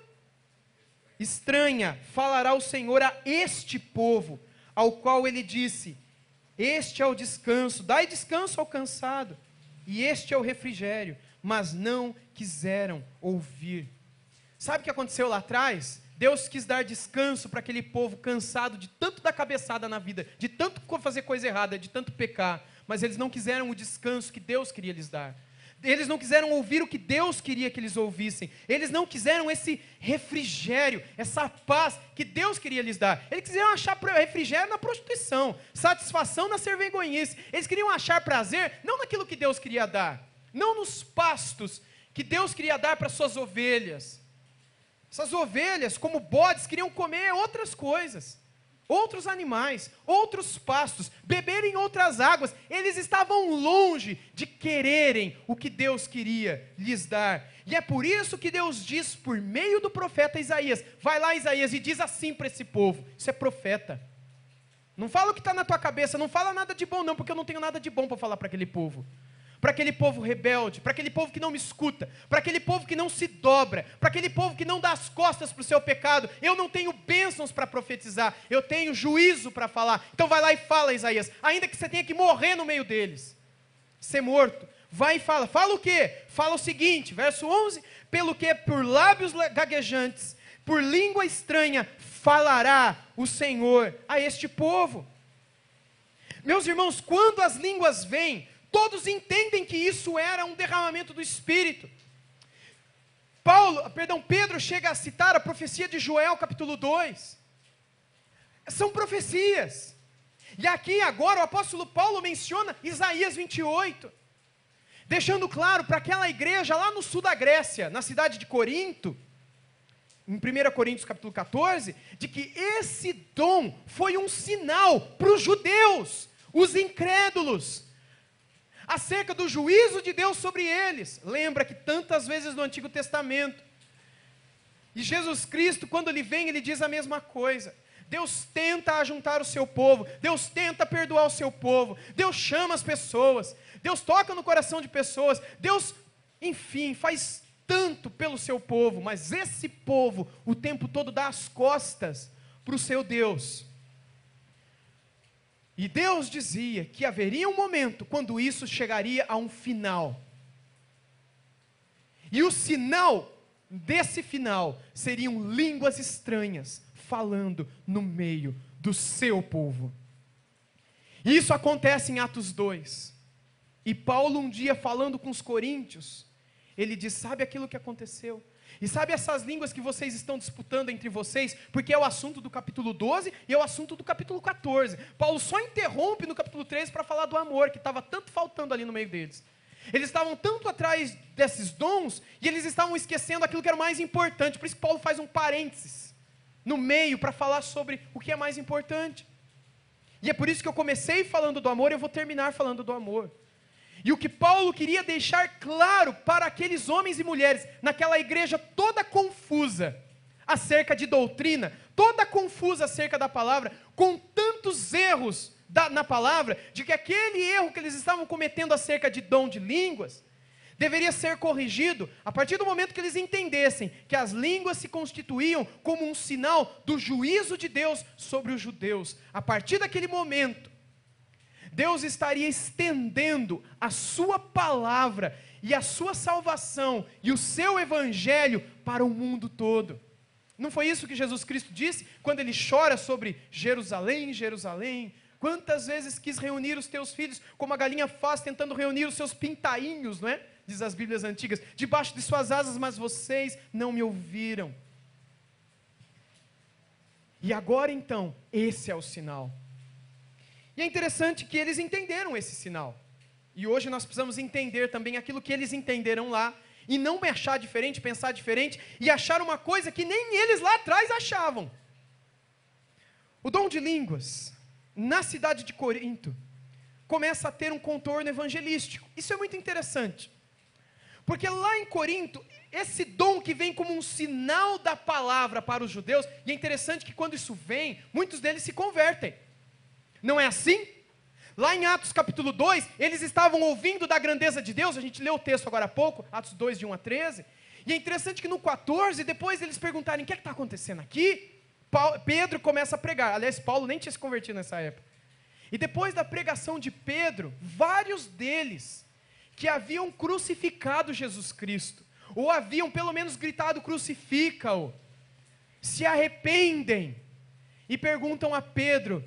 estranha, falará o Senhor a este povo, ao qual ele disse, este é o descanso, dai descanso ao cansado, e este é o refrigério, mas não quiseram ouvir. Sabe o que aconteceu lá atrás? Deus quis dar descanso para aquele povo cansado de tanto dar cabeçada na vida, de tanto fazer coisa errada, de tanto pecar, mas eles não quiseram o descanso que Deus queria lhes dar. Eles não quiseram ouvir o que Deus queria que eles ouvissem. Eles não quiseram esse refrigério, essa paz que Deus queria lhes dar. Eles quiseram achar refrigério na prostituição, satisfação na ser vergonhice. Eles queriam achar prazer não naquilo que Deus queria dar, não nos pastos que Deus queria dar para suas ovelhas. Essas ovelhas, como bodes, queriam comer outras coisas, outros animais, outros pastos, beberem outras águas. Eles estavam longe de quererem o que Deus queria lhes dar. E é por isso que Deus diz por meio do profeta Isaías, vai lá Isaías e diz assim para esse povo, isso é profeta. Não fala o que está na tua cabeça, não fala nada de bom não, porque eu não tenho nada de bom para falar para aquele povo. Para aquele povo rebelde, para aquele povo que não me escuta, para aquele povo que não se dobra, para aquele povo que não dá as costas para o seu pecado. Eu não tenho bênçãos para profetizar, eu tenho juízo para falar. Então vai lá e fala, Isaías, ainda que você tenha que morrer no meio deles, ser morto, vai e fala. Fala o quê? Fala o seguinte, verso 11, pelo que por lábios gaguejantes, por língua estranha, falará o Senhor a este povo. Meus irmãos, quando as línguas vêm, todos entendem que isso era um derramamento do Espírito. Pedro chega a citar a profecia de Joel, capítulo 2. São profecias. E aqui agora o apóstolo Paulo menciona Isaías 28, deixando claro para aquela igreja lá no sul da Grécia, na cidade de Corinto, em 1 Coríntios capítulo 14, de que esse dom foi um sinal para os judeus, os incrédulos, acerca do juízo de Deus sobre eles. Lembra que tantas vezes no Antigo Testamento, e Jesus Cristo, quando ele vem, ele diz a mesma coisa. Deus tenta ajuntar o seu povo, Deus tenta perdoar o seu povo, Deus chama as pessoas, Deus toca no coração de pessoas, Deus, enfim, faz tanto pelo seu povo, mas esse povo, o tempo todo dá as costas para o seu Deus. E Deus dizia que haveria um momento quando isso chegaria a um final. E o sinal desse final seriam línguas estranhas, falando no meio do seu povo. E isso acontece em Atos 2. E Paulo um dia falando com os coríntios, ele diz, sabe aquilo que aconteceu? E sabe essas línguas que vocês estão disputando entre vocês? Porque é o assunto do capítulo 12 e é o assunto do capítulo 14. Paulo só interrompe no capítulo 13 para falar do amor, que estava tanto faltando ali no meio deles. Eles estavam tanto atrás desses dons, e eles estavam esquecendo aquilo que era o mais importante. Por isso que Paulo faz um parênteses no meio para falar sobre o que é mais importante. E é por isso que eu comecei falando do amor e eu vou terminar falando do amor. E o que Paulo queria deixar claro para aqueles homens e mulheres, naquela igreja toda confusa, acerca de doutrina, toda confusa acerca da palavra, com tantos erros na palavra, de que aquele erro que eles estavam cometendo acerca de dom de línguas, deveria ser corrigido, a partir do momento que eles entendessem que as línguas se constituíam como um sinal do juízo de Deus sobre os judeus. A partir daquele momento, Deus estaria estendendo a sua palavra e a sua salvação e o seu evangelho para o mundo todo. Não foi isso que Jesus Cristo disse quando ele chora sobre Jerusalém, Jerusalém? Quantas vezes quis reunir os teus filhos, como a galinha faz, tentando reunir os seus pintainhos, não é? Diz as Bíblias antigas, debaixo de suas asas, mas vocês não me ouviram. E agora então, esse é o sinal. E é interessante que eles entenderam esse sinal. E hoje nós precisamos entender também aquilo que eles entenderam lá, e não achar diferente, pensar diferente, e achar uma coisa que nem eles lá atrás achavam. O dom de línguas, na cidade de Corinto, começa a ter um contorno evangelístico. Isso é muito interessante. Porque lá em Corinto, esse dom que vem como um sinal da palavra para os judeus, e é interessante que quando isso vem, muitos deles se convertem. Não é assim? Lá em Atos capítulo 2, eles estavam ouvindo da grandeza de Deus, a gente leu o texto agora há pouco, Atos 2, de 1 a 13, e é interessante que no 14, depois eles perguntarem, o que é que está acontecendo aqui? Pedro começa a pregar, aliás, Paulo nem tinha se convertido nessa época, e depois da pregação de Pedro, vários deles, que haviam crucificado Jesus Cristo, ou haviam pelo menos gritado, crucifica-o, se arrependem, e perguntam a Pedro,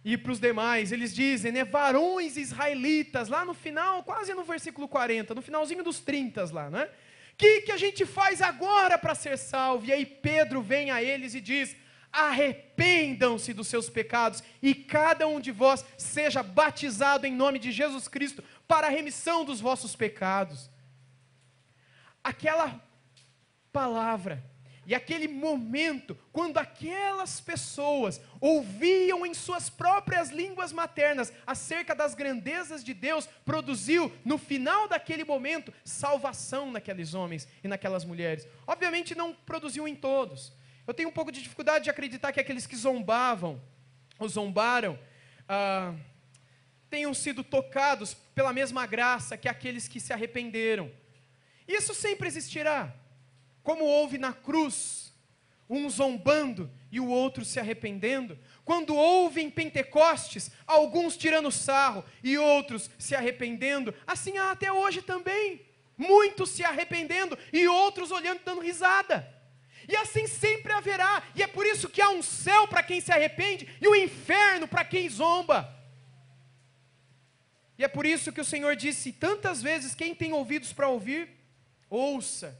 e para os demais, eles dizem, né, varões israelitas, lá no final, quase no versículo 40, no finalzinho dos 30 lá, né? Que a gente faz agora para ser salvo? E aí Pedro vem a eles e diz, arrependam-se dos seus pecados, e cada um de vós seja batizado em nome de Jesus Cristo, para a remissão dos vossos pecados. Aquela palavra, e aquele momento, quando aquelas pessoas ouviam em suas próprias línguas maternas acerca das grandezas de Deus, produziu, no final daquele momento, salvação naqueles homens e naquelas mulheres. Obviamente não produziu em todos. Eu tenho um pouco de dificuldade de acreditar que aqueles que zombavam, ou zombaram, tenham sido tocados pela mesma graça que aqueles que se arrependeram. Isso sempre existirá. Como houve na cruz, um zombando e o outro se arrependendo, quando houve em Pentecostes, alguns tirando sarro e outros se arrependendo, assim há até hoje também, muitos se arrependendo e outros olhando dando risada, e assim sempre haverá, e é por isso que há um céu para quem se arrepende e um inferno para quem zomba, e é por isso que o Senhor disse tantas vezes, quem tem ouvidos para ouvir, ouça.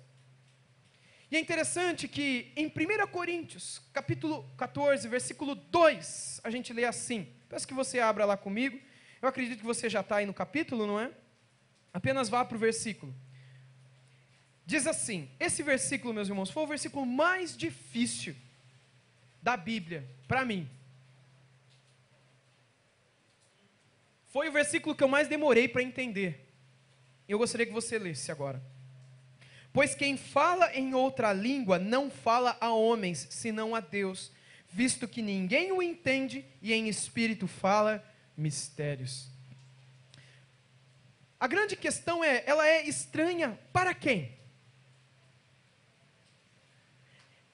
E é interessante que em 1 Coríntios, capítulo 14, versículo 2, a gente lê assim. Peço que você abra lá comigo. Eu acredito que você já está aí no capítulo, não é? Apenas vá para o versículo. Diz assim, esse versículo, meus irmãos, foi o versículo mais difícil da Bíblia, para mim. Foi o versículo que eu mais demorei para entender. Eu gostaria que você lesse agora. Pois quem fala em outra língua não fala a homens, senão a Deus, visto que ninguém o entende e em espírito fala mistérios. A grande questão é, ela é estranha para quem?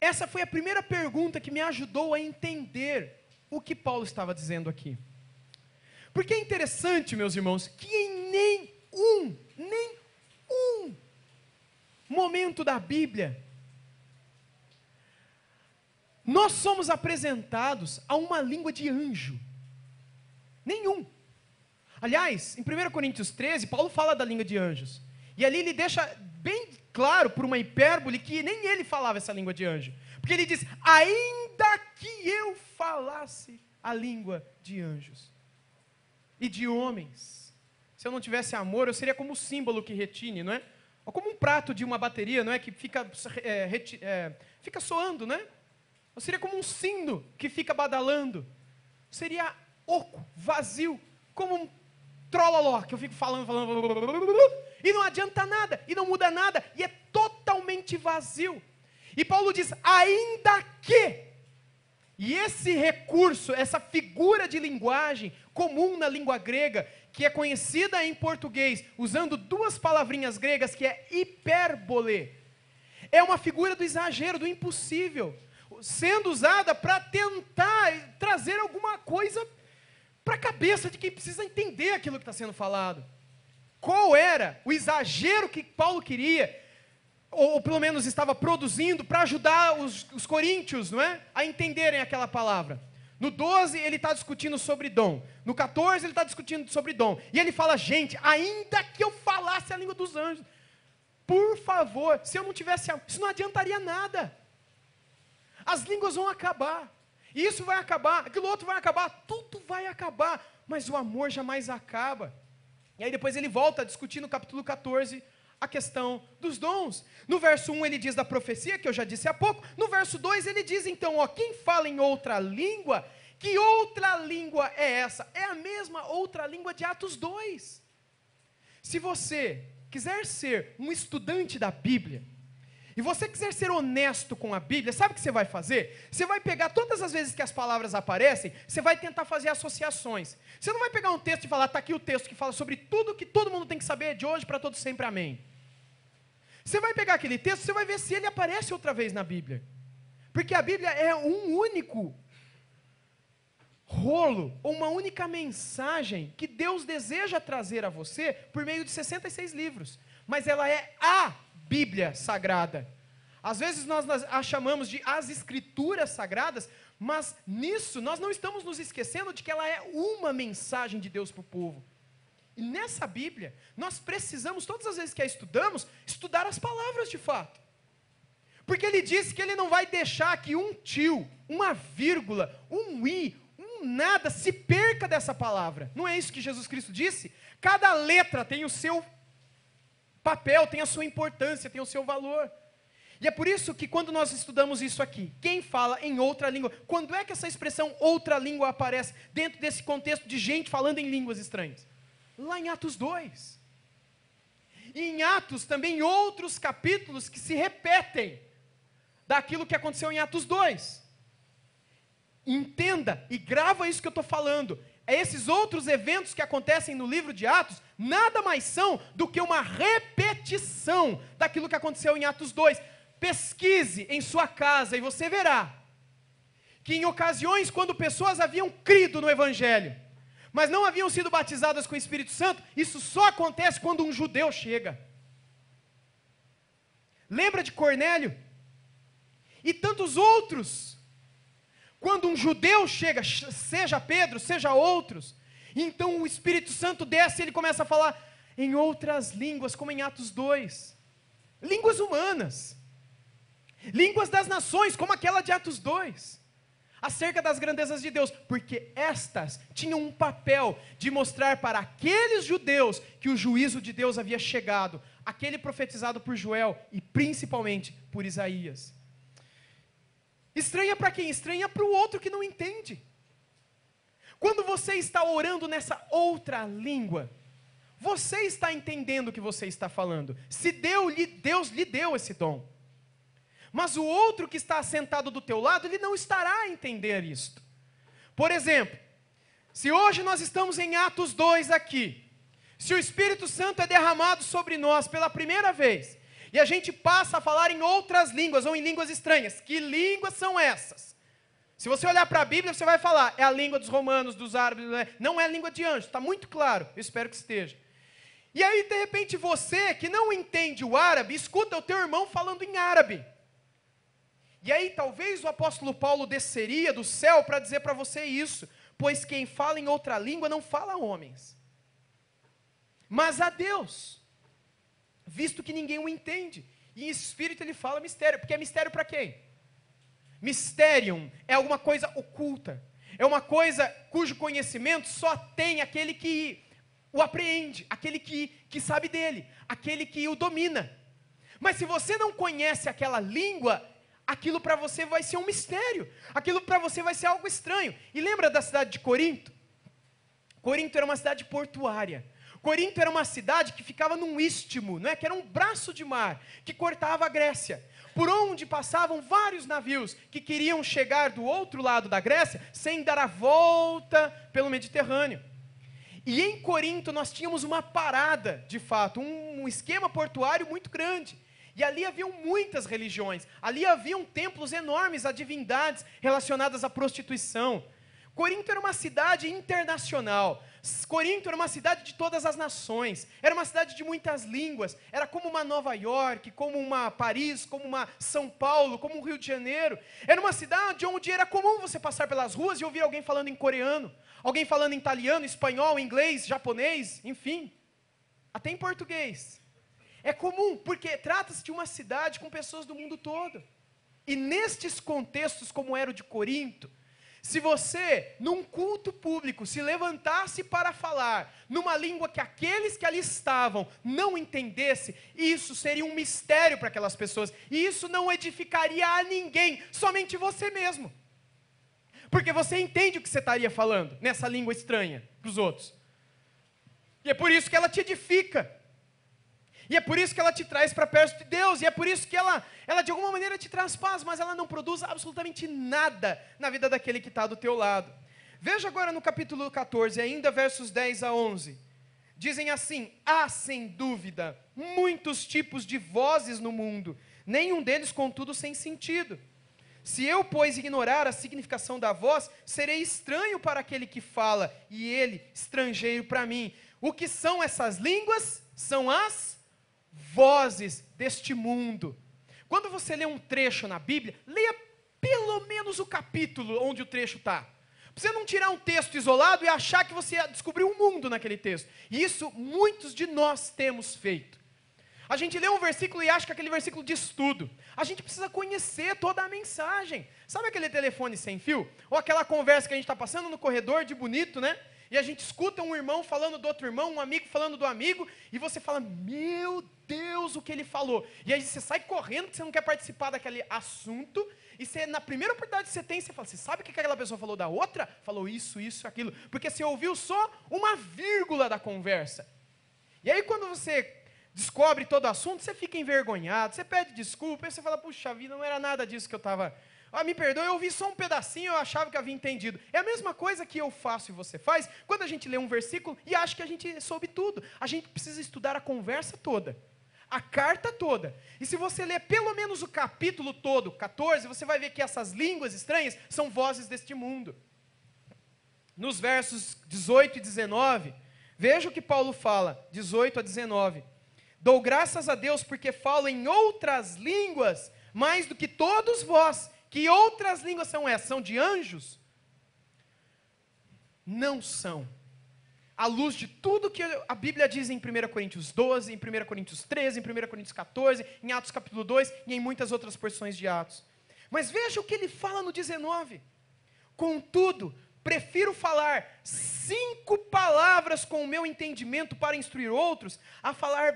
Essa foi a primeira pergunta que me ajudou a entender o que Paulo estava dizendo aqui. Porque é interessante, meus irmãos, que em nenhum momento da Bíblia, nós somos apresentados a uma língua de anjo. Nenhum. Aliás, em 1 Coríntios 13, Paulo fala da língua de anjos. E ali ele deixa bem claro, por uma hipérbole, que nem ele falava essa língua de anjo. Porque ele diz, ainda que eu falasse a língua de anjos e de homens, se eu não tivesse amor, eu seria como o símbolo que retine, não é? Ou como um prato de uma bateria, não é? Que fica soando, né? Ou seria como um sino que fica badalando. Seria oco, vazio, como um trololó, que eu fico falando, e não adianta nada, e não muda nada, e é totalmente vazio. E Paulo diz, ainda que, e esse recurso, essa figura de linguagem comum na língua grega, que é conhecida em português, usando duas palavrinhas gregas, que é hipérbole, é uma figura do exagero, do impossível, sendo usada para tentar trazer alguma coisa para a cabeça de quem precisa entender aquilo que está sendo falado. Qual era o exagero que Paulo queria, ou pelo menos estava produzindo, para ajudar os coríntios, não é? A entenderem aquela palavra. No 12 ele está discutindo sobre dom, no 14 ele está discutindo sobre dom, e ele fala, gente, ainda que eu falasse a língua dos anjos, por favor, se eu não tivesse amor, isso não adiantaria nada. As línguas vão acabar, isso vai acabar, aquilo outro vai acabar, tudo vai acabar, mas o amor jamais acaba. E aí depois ele volta a discutir no capítulo 14 a questão dos dons. No verso 1 ele diz da profecia, que eu já disse há pouco. No verso 2 ele diz então, ó, quem fala em outra língua, que outra língua é essa? É a mesma outra língua de Atos 2. Se você quiser ser um estudante da Bíblia, e você quiser ser honesto com a Bíblia, sabe o que você vai fazer? Você vai pegar todas as vezes que as palavras aparecem, você vai tentar fazer associações. Você não vai pegar um texto e falar, está aqui o texto que fala sobre tudo que todo mundo tem que saber de hoje para todo sempre, amém. Você vai pegar aquele texto, você vai ver se ele aparece outra vez na Bíblia. Porque a Bíblia é um único rolo, ou uma única mensagem que Deus deseja trazer a você por meio de 66 livros. Mas ela é a Bíblia Sagrada. Às vezes nós a chamamos de as Escrituras Sagradas, mas nisso nós não estamos nos esquecendo de que ela é uma mensagem de Deus para o povo. E nessa Bíblia, nós precisamos, todas as vezes que a estudamos, estudar as palavras de fato. Porque ele disse que ele não vai deixar que um tio, uma vírgula, um i, um nada se perca dessa palavra. Não é isso que Jesus Cristo disse? Cada letra tem o seu papel, tem a sua importância, tem o seu valor. E é por isso que quando nós estudamos isso aqui, quem fala em outra língua, quando é que essa expressão outra língua aparece dentro desse contexto de gente falando em línguas estranhas? Lá em Atos 2. E em Atos também outros capítulos que se repetem daquilo que aconteceu em Atos 2. Entenda e grava isso que eu estou falando. Esses outros eventos que acontecem no livro de Atos, nada mais são do que uma repetição daquilo que aconteceu em Atos 2. Pesquise em sua casa e você verá que em ocasiões quando pessoas haviam crido no Evangelho, mas não haviam sido batizadas com o Espírito Santo, isso só acontece quando um judeu chega. Lembra de Cornélio? E tantos outros. Quando um judeu chega, seja Pedro, seja outros, então o Espírito Santo desce e ele começa a falar em outras línguas, como em Atos 2. Línguas humanas. Línguas das nações, como aquela de Atos 2. Acerca das grandezas de Deus, porque estas tinham um papel de mostrar para aqueles judeus que o juízo de Deus havia chegado, aquele profetizado por Joel e principalmente por Isaías. Estranha para quem? Estranha para o outro que não entende. Quando você está orando nessa outra língua, você está entendendo o que você está falando. Se Deus lhe deu esse dom. Mas o outro que está sentado do teu lado, ele não estará a entender isto. Por exemplo, se hoje nós estamos em Atos 2 aqui, se o Espírito Santo é derramado sobre nós pela primeira vez, e a gente passa a falar em outras línguas, ou em línguas estranhas, que línguas são essas? Se você olhar para a Bíblia, você vai falar, é a língua dos romanos, dos árabes, não é a língua de anjos, está muito claro, eu espero que esteja. E aí, de repente, você que não entende o árabe, escuta o teu irmão falando em árabe. E aí talvez o apóstolo Paulo desceria do céu para dizer para você isso, pois quem fala em outra língua não fala a homens, mas a Deus, visto que ninguém o entende. E em espírito ele fala mistério, porque é mistério para quem? Mysterium é alguma coisa oculta, é uma coisa cujo conhecimento só tem aquele que o apreende, aquele que sabe dele, aquele que o domina. Mas se você não conhece aquela língua, aquilo para você vai ser um mistério, aquilo para você vai ser algo estranho. E lembra da cidade de Corinto? Corinto era uma cidade portuária. Corinto era uma cidade que ficava num istmo, não é? Que era um braço de mar, que cortava a Grécia, por onde passavam vários navios, que queriam chegar do outro lado da Grécia, sem dar a volta pelo Mediterrâneo. E em Corinto nós tínhamos uma parada, de fato, um esquema portuário muito grande. E ali haviam muitas religiões, ali haviam templos enormes a divindades relacionadas à prostituição. Corinto era uma cidade internacional, Corinto era uma cidade de todas as nações, era uma cidade de muitas línguas, era como uma Nova York, como uma Paris, como uma São Paulo, como um Rio de Janeiro. Era uma cidade onde era comum você passar pelas ruas e ouvir alguém falando em coreano, alguém falando em italiano, espanhol, inglês, japonês, enfim, até em português. É comum, porque trata-se de uma cidade com pessoas do mundo todo. E nestes contextos, como era o de Corinto, se você, num culto público, se levantasse para falar numa língua que aqueles que ali estavam não entendessem, isso seria um mistério para aquelas pessoas, e isso não edificaria a ninguém, somente você mesmo. Porque você entende o que você estaria falando nessa língua estranha para os outros. E é por isso que ela te edifica. E é por isso que ela te traz para perto de Deus, e é por isso que ela de alguma maneira te traz paz, mas ela não produz absolutamente nada na vida daquele que está do teu lado. Veja agora no capítulo 14, ainda versos 10 a 11. Dizem assim: há sem dúvida muitos tipos de vozes no mundo, nenhum deles contudo sem sentido. Se eu, pois, ignorar a significação da voz, serei estranho para aquele que fala, e ele estrangeiro para mim. O que são essas línguas? São as vozes deste mundo. Quando você lê um trecho na Bíblia, leia pelo menos o capítulo onde o trecho está. Para você não tirar um texto isolado e achar que você descobriu um mundo naquele texto. E isso muitos de nós temos feito. A gente lê um versículo e acha que aquele versículo diz tudo. A gente precisa conhecer toda a mensagem. Sabe aquele telefone sem fio? Ou aquela conversa que a gente está passando no corredor de bonito, né? E a gente escuta um irmão falando do outro irmão, um amigo falando do amigo, e você fala: meu Deus, o que ele falou. E aí você sai correndo, porque você não quer participar daquele assunto, e você, na primeira oportunidade que você tem, você fala: você sabe o que aquela pessoa falou da outra? Falou isso, isso, aquilo. Porque você ouviu só uma vírgula da conversa. E aí quando você descobre todo o assunto, você fica envergonhado, você pede desculpa, aí você fala: puxa vida, não era nada disso que eu estava... me perdoe, eu ouvi só um pedacinho, eu achava que havia entendido. É a mesma coisa que eu faço e você faz, quando a gente lê um versículo e acha que a gente soube tudo. A gente precisa estudar a conversa toda, a carta toda. E se você ler pelo menos o capítulo todo, 14, você vai ver que essas línguas estranhas são vozes deste mundo. Nos versos 18 e 19, veja o que Paulo fala, 18 a 19. Dou graças a Deus porque falo em outras línguas, mais do que todos vós. Que outras línguas são essas? São de anjos? Não são. À luz de tudo que a Bíblia diz em 1 Coríntios 12, em 1 Coríntios 13, em 1 Coríntios 14, em Atos capítulo 2 e em muitas outras porções de Atos. Mas veja o que ele fala no 19. Contudo, prefiro falar 5 palavras com o meu entendimento para instruir outros, a falar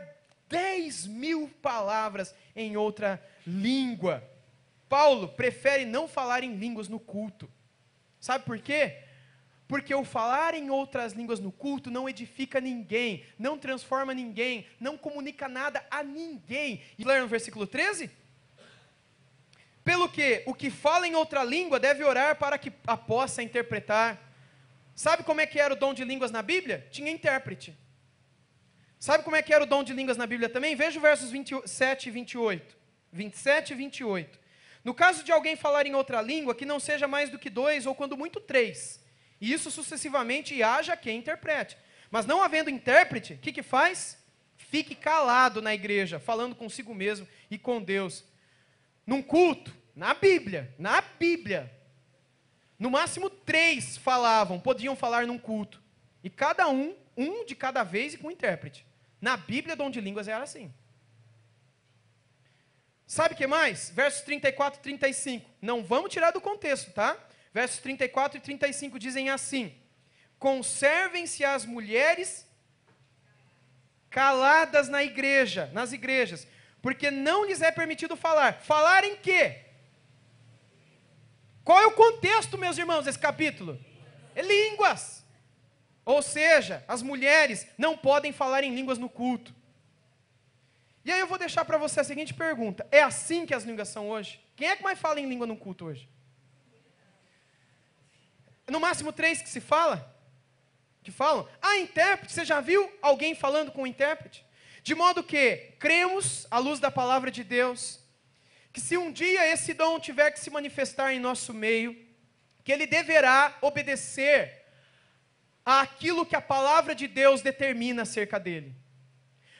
10.000 palavras em outra língua. Paulo prefere não falar em línguas no culto. Sabe por quê? Porque o falar em outras línguas no culto não edifica ninguém, não transforma ninguém, não comunica nada a ninguém. E ler no versículo 13? Pelo que o que fala em outra língua deve orar para que a possa interpretar. Sabe como é que era o dom de línguas na Bíblia? Tinha intérprete. Sabe como é que era o dom de línguas na Bíblia também? Veja os versos 27 e 28. 27 e 28. No caso de alguém falar em outra língua, que não seja mais do que 2, ou quando muito 3. E isso sucessivamente, e haja quem interprete. Mas não havendo intérprete, o que faz? Fique calado na igreja, falando consigo mesmo e com Deus. Num culto, Na Bíblia, na Bíblia. No máximo 3 podiam falar num culto. E cada um de cada vez e com intérprete. Na Bíblia, dom de línguas era assim. Sabe o que mais? Versos 34 e 35. Não vamos tirar do contexto, tá? Versos 34 e 35 dizem assim: conservem-se as mulheres caladas nas igrejas, porque não lhes é permitido falar. Falar em quê? Qual é o contexto, meus irmãos, desse capítulo? É línguas. Ou seja, as mulheres não podem falar em línguas no culto. E aí eu vou deixar para você a seguinte pergunta: é assim que as línguas são hoje? Quem é que mais fala em língua no culto hoje? No máximo 3 que falam? Intérprete, você já viu alguém falando com o intérprete? De modo que cremos, à luz da palavra de Deus, que se um dia esse dom tiver que se manifestar em nosso meio, que ele deverá obedecer àquilo que a palavra de Deus determina acerca dele.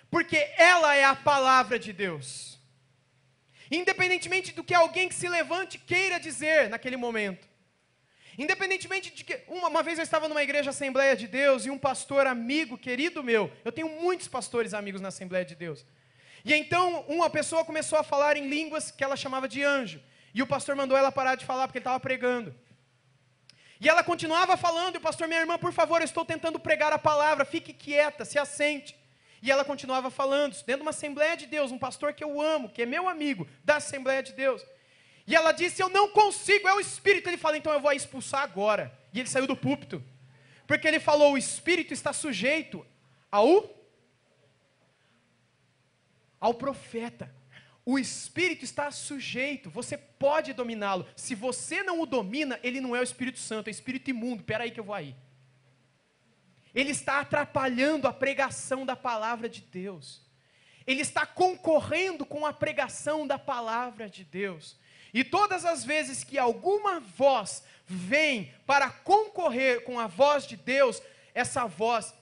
Porque ela é a palavra de Deus. Independentemente do que alguém que se levante queira dizer naquele momento. Independentemente de que... Uma vez eu estava numa igreja Assembleia de Deus e um pastor amigo, querido meu, eu tenho muitos pastores amigos na Assembleia de Deus. E então uma pessoa começou a falar em línguas que ela chamava de anjo. E o pastor mandou ela parar de falar porque ele estava pregando. E ela continuava falando, e o pastor: minha irmã, por favor, eu estou tentando pregar a palavra, fique quieta, se assente. E ela continuava falando, dentro de uma Assembleia de Deus, um pastor que eu amo, que é meu amigo, da Assembleia de Deus. E ela disse: eu não consigo, é o Espírito. Ele fala: então eu vou a expulsar agora. E ele saiu do púlpito. Porque ele falou: o Espírito está sujeito ao profeta. O Espírito está sujeito, você pode dominá-lo. Se você não o domina, ele não é o Espírito Santo, é espírito imundo. Espera aí que eu vou aí. Ele está atrapalhando a pregação da palavra de Deus. Ele está concorrendo com a pregação da palavra de Deus. E todas as vezes que alguma voz vem para concorrer com a voz de Deus, essa voz,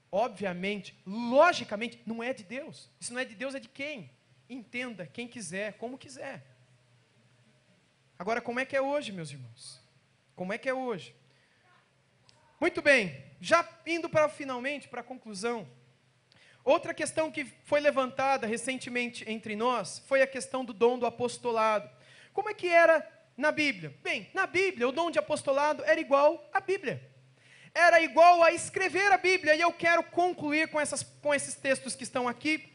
obviamente, logicamente, não é de Deus. Isso não é de Deus, é de quem? Entenda, quem quiser, como quiser. Agora, como é que é hoje, meus irmãos? Como é que é hoje? Muito bem, já indo finalmente para a conclusão, outra questão que foi levantada recentemente entre nós foi a questão do dom do apostolado. Como é que era na Bíblia? Bem, na Bíblia o dom de apostolado era igual à Bíblia. Era igual a escrever a Bíblia, e eu quero concluir com esses textos que estão aqui.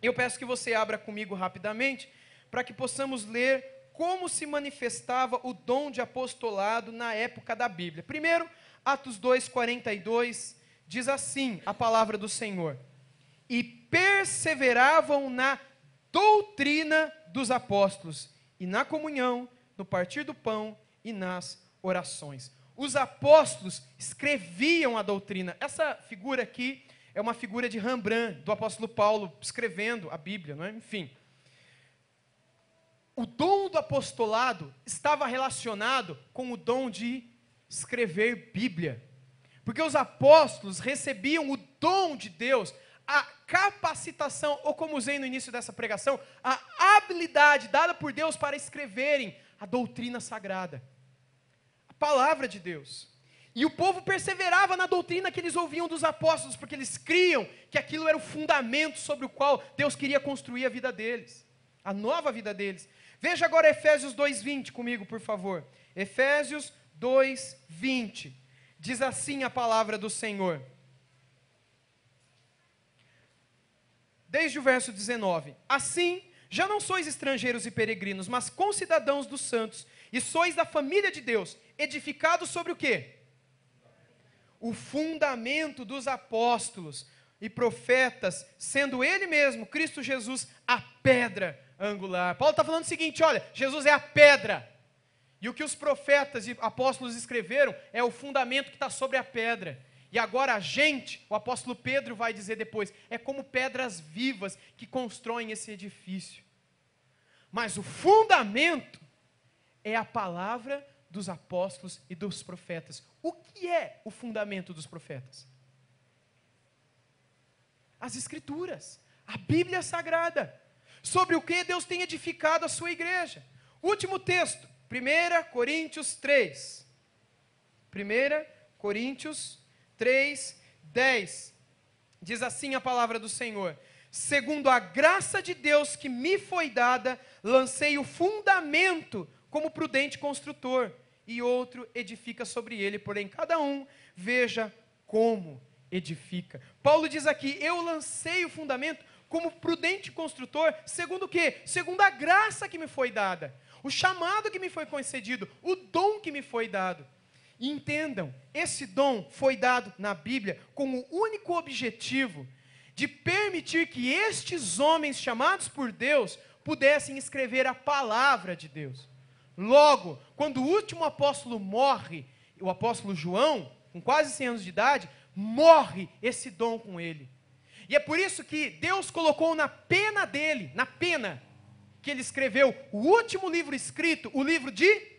Eu peço que você abra comigo rapidamente, para que possamos ler como se manifestava o dom de apostolado na época da Bíblia. Primeiro, Atos 2:42, diz assim a palavra do Senhor: e perseveravam na doutrina dos apóstolos, e na comunhão, no partir do pão e nas orações. Os apóstolos escreviam a doutrina. Essa figura aqui é uma figura de Rembrandt, do apóstolo Paulo, escrevendo a Bíblia, não é? Enfim. O dom do apostolado estava relacionado com o dom de escrever Bíblia. Porque os apóstolos recebiam o dom de Deus, a capacitação, ou como usei no início dessa pregação, a habilidade dada por Deus para escreverem a doutrina sagrada, a palavra de Deus. E o povo perseverava na doutrina que eles ouviam dos apóstolos, porque eles criam que aquilo era o fundamento sobre o qual Deus queria construir a vida deles, a nova vida deles. Veja agora Efésios 2:20 comigo, por favor. Efésios 2:20. Diz assim a palavra do Senhor. Desde o verso 19. Assim, já não sois estrangeiros e peregrinos, mas concidadãos dos santos, e sois da família de Deus, edificados sobre o quê? O fundamento dos apóstolos e profetas, sendo ele mesmo, Cristo Jesus, a pedra angular. Paulo está falando o seguinte: olha, Jesus é a pedra, e o que os profetas e apóstolos escreveram é o fundamento que está sobre a pedra. E agora a gente, o apóstolo Pedro vai dizer depois, é como pedras vivas que constroem esse edifício. Mas o fundamento é a palavra dos apóstolos e dos profetas. O que é o fundamento dos profetas? As Escrituras, a Bíblia Sagrada, sobre o que Deus tem edificado a sua igreja. Último texto, 1 Coríntios 3. 1 Coríntios 3, 10. Diz assim a palavra do Senhor: segundo a graça de Deus que me foi dada, lancei o fundamento como prudente construtor, e outro edifica sobre ele, porém cada um veja como edifica. Paulo diz aqui: eu lancei o fundamento como prudente construtor, segundo o quê? Segundo a graça que me foi dada, o chamado que me foi concedido, o dom que me foi dado. E entendam, esse dom foi dado na Bíblia com o único objetivo de permitir que estes homens chamados por Deus pudessem escrever a palavra de Deus. Logo, quando o último apóstolo morre, o apóstolo João, com quase 100 anos de idade, morre esse dom com ele. E é por isso que Deus colocou na pena dele, na pena que ele escreveu, o último livro escrito, o livro de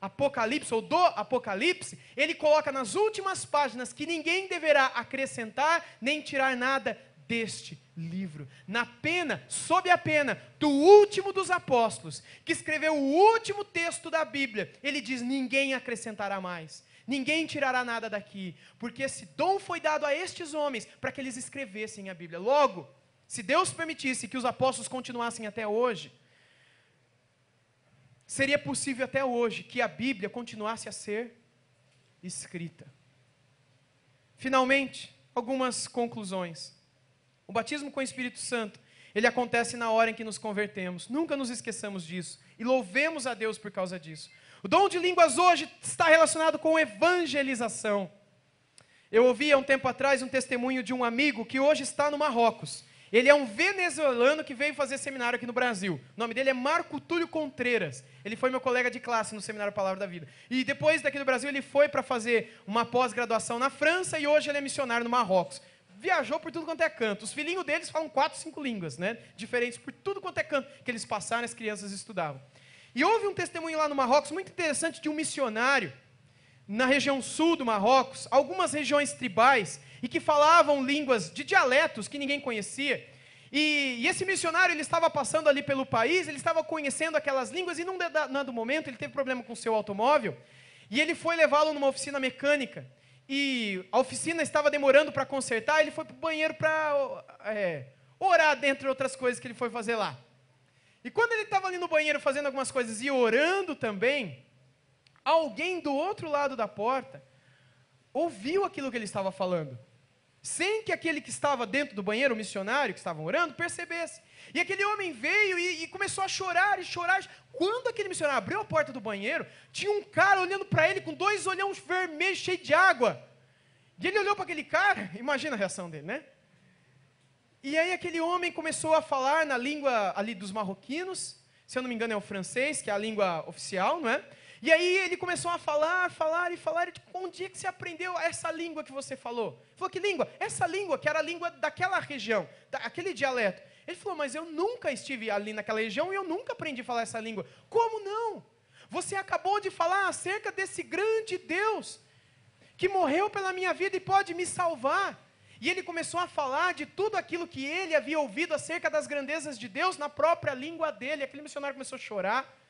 Apocalipse, ou do Apocalipse, ele coloca nas últimas páginas que ninguém deverá acrescentar nem tirar nada deste livro. Na pena, sob a pena do último dos apóstolos, que escreveu o último texto da Bíblia, ele diz: ninguém acrescentará mais, ninguém tirará nada daqui, porque esse dom foi dado a estes homens para que eles escrevessem a Bíblia. Logo, se Deus permitisse que os apóstolos continuassem até hoje, seria possível até hoje que a Bíblia continuasse a ser escrita. Finalmente, algumas conclusões. O batismo com o Espírito Santo, ele acontece na hora em que nos convertemos. Nunca nos esqueçamos disso. E louvemos a Deus por causa disso. O dom de línguas hoje está relacionado com evangelização. Eu ouvi há um tempo atrás um testemunho de um amigo que hoje está no Marrocos. Ele é um venezuelano que veio fazer seminário aqui no Brasil. O nome dele é Marco Túlio Contreras. Ele foi meu colega de classe no seminário Palavra da Vida. E depois daqui do Brasil ele foi para fazer uma pós-graduação na França e hoje ele é missionário no Marrocos. Viajou por tudo quanto é canto. Os filhinhos deles falam 4, 5 línguas, né? Diferentes por tudo quanto é canto que eles passaram, as crianças estudavam. E houve um testemunho lá no Marrocos muito interessante de um missionário na região sul do Marrocos, algumas regiões tribais, e que falavam línguas de dialetos que ninguém conhecia. E esse missionário, ele estava passando ali pelo país, ele estava conhecendo aquelas línguas, e num dado momento ele teve problema com o seu automóvel, e ele foi levá-lo numa oficina mecânica, e a oficina estava demorando para consertar, ele foi para o banheiro para orar, dentre outras coisas que ele foi fazer lá. E quando ele estava ali no banheiro fazendo algumas coisas e orando também, alguém do outro lado da porta ouviu aquilo que ele estava falando, sem que aquele que estava dentro do banheiro, o missionário que estava orando, percebesse. E aquele homem veio e começou a chorar e chorar. Quando aquele missionário abriu a porta do banheiro, tinha um cara olhando para ele com 2 olhões vermelhos cheios de água. E ele olhou para aquele cara, imagina a reação dele, né? E aí aquele homem começou a falar na língua ali dos marroquinos, se eu não me engano é o francês, que é a língua oficial, não é? E aí ele começou a falar, e tipo, onde é que você aprendeu essa língua que você falou? Ele falou, que língua? Essa língua, que era a língua daquela região, aquele dialeto. Ele falou, mas eu nunca estive ali naquela região e eu nunca aprendi a falar essa língua. Como não? Você acabou de falar acerca desse grande Deus, que morreu pela minha vida e pode me salvar. E ele começou a falar de tudo aquilo que ele havia ouvido acerca das grandezas de Deus na própria língua dele. Aquele missionário começou a chorar.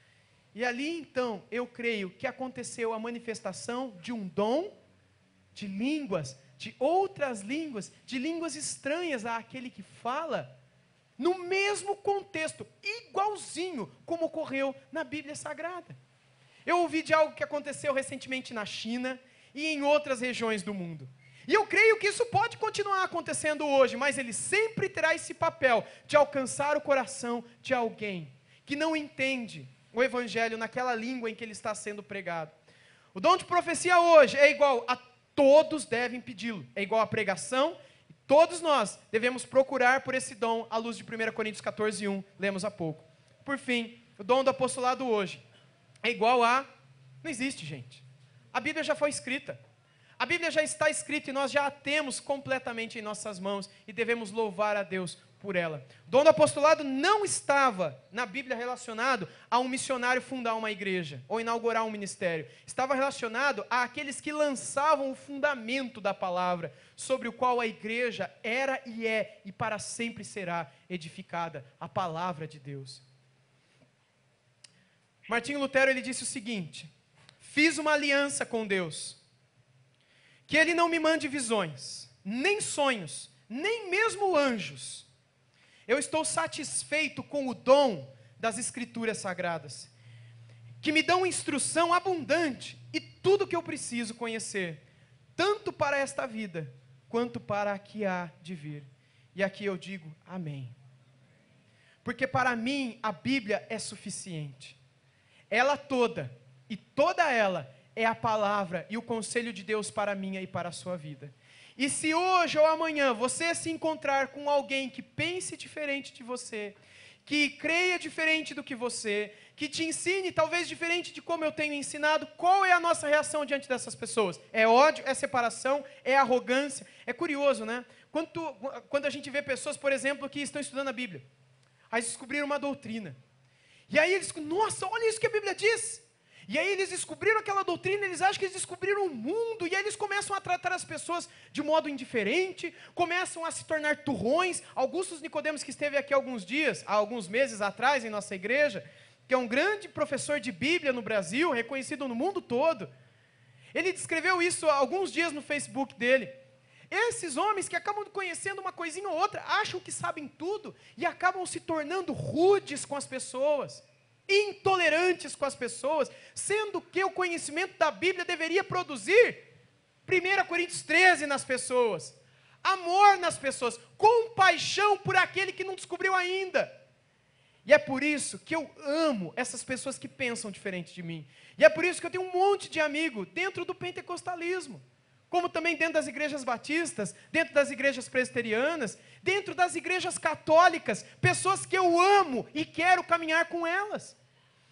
E ali então, eu creio que aconteceu a manifestação de um dom de línguas, de outras línguas, de línguas estranhas àquele que fala, no mesmo contexto, igualzinho como ocorreu na Bíblia Sagrada. Eu ouvi de algo que aconteceu recentemente na China e em outras regiões do mundo. E eu creio que isso pode continuar acontecendo hoje, mas ele sempre terá esse papel de alcançar o coração de alguém que não entende o Evangelho naquela língua em que ele está sendo pregado. O dom de profecia hoje é igual a todos devem pedi-lo, é igual à pregação, e todos nós devemos procurar por esse dom à luz de 1 Coríntios 14, 1, lemos há pouco. Por fim, o dom do apostolado hoje é igual a... Não existe, gente. A Bíblia já foi escrita. A Bíblia já está escrita e nós já a temos completamente em nossas mãos e devemos louvar a Deus por ela. O dom do apostolado não estava na Bíblia relacionado a um missionário fundar uma igreja ou inaugurar um ministério. Estava relacionado àqueles que lançavam o fundamento da palavra, sobre o qual a igreja era e é e para sempre será edificada, a palavra de Deus. Martinho Lutero, ele disse o seguinte: fiz uma aliança com Deus, que Ele não me mande visões, nem sonhos, nem mesmo anjos. Eu estou satisfeito com o dom das Escrituras Sagradas, que me dão instrução abundante e tudo que eu preciso conhecer, tanto para esta vida, quanto para a que há de vir. E aqui eu digo amém. Porque para mim a Bíblia é suficiente. Ela toda, e toda ela, é a palavra e o conselho de Deus para a minha e para a sua vida. E se hoje ou amanhã você se encontrar com alguém que pense diferente de você, que creia diferente do que você, que te ensine talvez diferente de como eu tenho ensinado, qual é a nossa reação diante dessas pessoas? É ódio? É separação? É arrogância? É curioso, né? Quando a gente vê pessoas, por exemplo, que estão estudando a Bíblia, aí descobriram uma doutrina, e aí eles, nossa, olha isso que a Bíblia diz. E aí eles descobriram aquela doutrina, eles acham que eles descobriram o mundo, e aí eles começam a tratar as pessoas de modo indiferente, começam a se tornar turrões. Augusto Nicodemos, que esteve aqui há alguns meses atrás em nossa igreja, que é um grande professor de Bíblia no Brasil, reconhecido no mundo todo, ele descreveu isso há alguns dias no Facebook dele. Esses homens que acabam conhecendo uma coisinha ou outra, acham que sabem tudo, e acabam se tornando rudes com as pessoas, intolerantes com as pessoas, sendo que o conhecimento da Bíblia deveria produzir 1 Coríntios 13 nas pessoas, amor nas pessoas, compaixão por aquele que não descobriu ainda. E é por isso que eu amo essas pessoas que pensam diferente de mim, e é por isso que eu tenho um monte de amigo dentro do pentecostalismo, como também dentro das igrejas batistas, dentro das igrejas presbiterianas, dentro das igrejas católicas, pessoas que eu amo e quero caminhar com elas.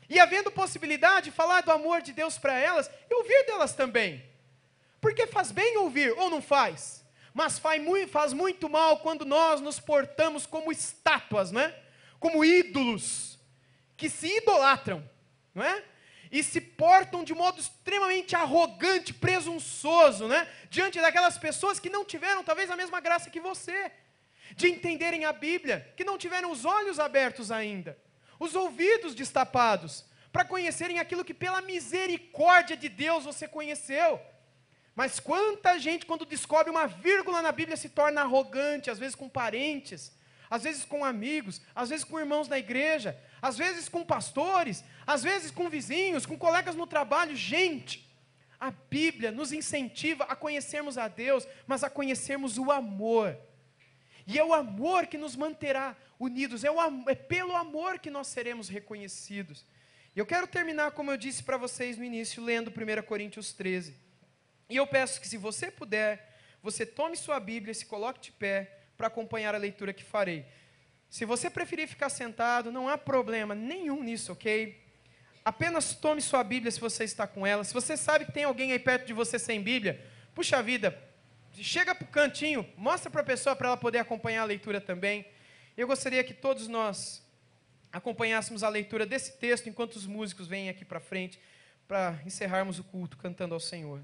E havendo possibilidade de falar do amor de Deus para elas, eu ouvir delas também. Porque faz bem ouvir, ou não faz? Mas faz muito mal quando nós nos portamos como estátuas, não é? Como ídolos, que se idolatram, não é? E se portam de modo extremamente arrogante, presunçoso, né? Diante daquelas pessoas que não tiveram talvez a mesma graça que você, de entenderem a Bíblia, que não tiveram os olhos abertos ainda, os ouvidos destapados, para conhecerem aquilo que pela misericórdia de Deus você conheceu. Mas quanta gente, quando descobre uma vírgula na Bíblia, se torna arrogante, às vezes com parentes, às vezes com amigos, às vezes com irmãos da igreja, às vezes com pastores, às vezes com vizinhos, com colegas no trabalho. Gente, a Bíblia nos incentiva a conhecermos a Deus, mas a conhecermos o amor. E é o amor que nos manterá unidos, é pelo amor que nós seremos reconhecidos. E eu quero terminar, como eu disse para vocês no início, lendo 1 Coríntios 13. E eu peço que, se você puder, você tome sua Bíblia e se coloque de pé para acompanhar a leitura que farei. Se você preferir ficar sentado, não há problema nenhum nisso, ok? Apenas tome sua Bíblia se você está com ela. Se você sabe que tem alguém aí perto de você sem Bíblia, puxa vida, chega para o cantinho, mostra para a pessoa para ela poder acompanhar a leitura também. Eu gostaria que todos nós acompanhássemos a leitura desse texto enquanto os músicos vêm aqui para frente para encerrarmos o culto cantando ao Senhor.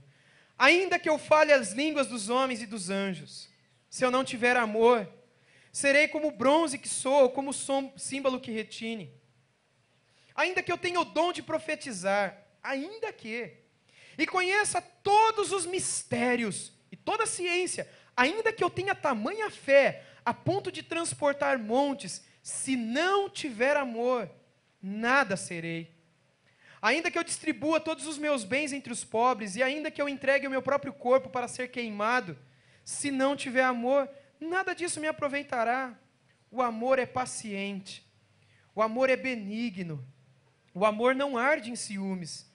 Ainda que eu fale as línguas dos homens e dos anjos, se eu não tiver amor, serei como o bronze que soa, ou como o símbolo que retine. Ainda que eu tenha o dom de profetizar, e conheça todos os mistérios e toda a ciência, ainda que eu tenha tamanha fé, a ponto de transportar montes, se não tiver amor, nada serei. Ainda que eu distribua todos os meus bens entre os pobres, e ainda que eu entregue o meu próprio corpo para ser queimado, se não tiver amor, nada disso me aproveitará. O amor é paciente, o amor é benigno, o amor não arde em ciúmes,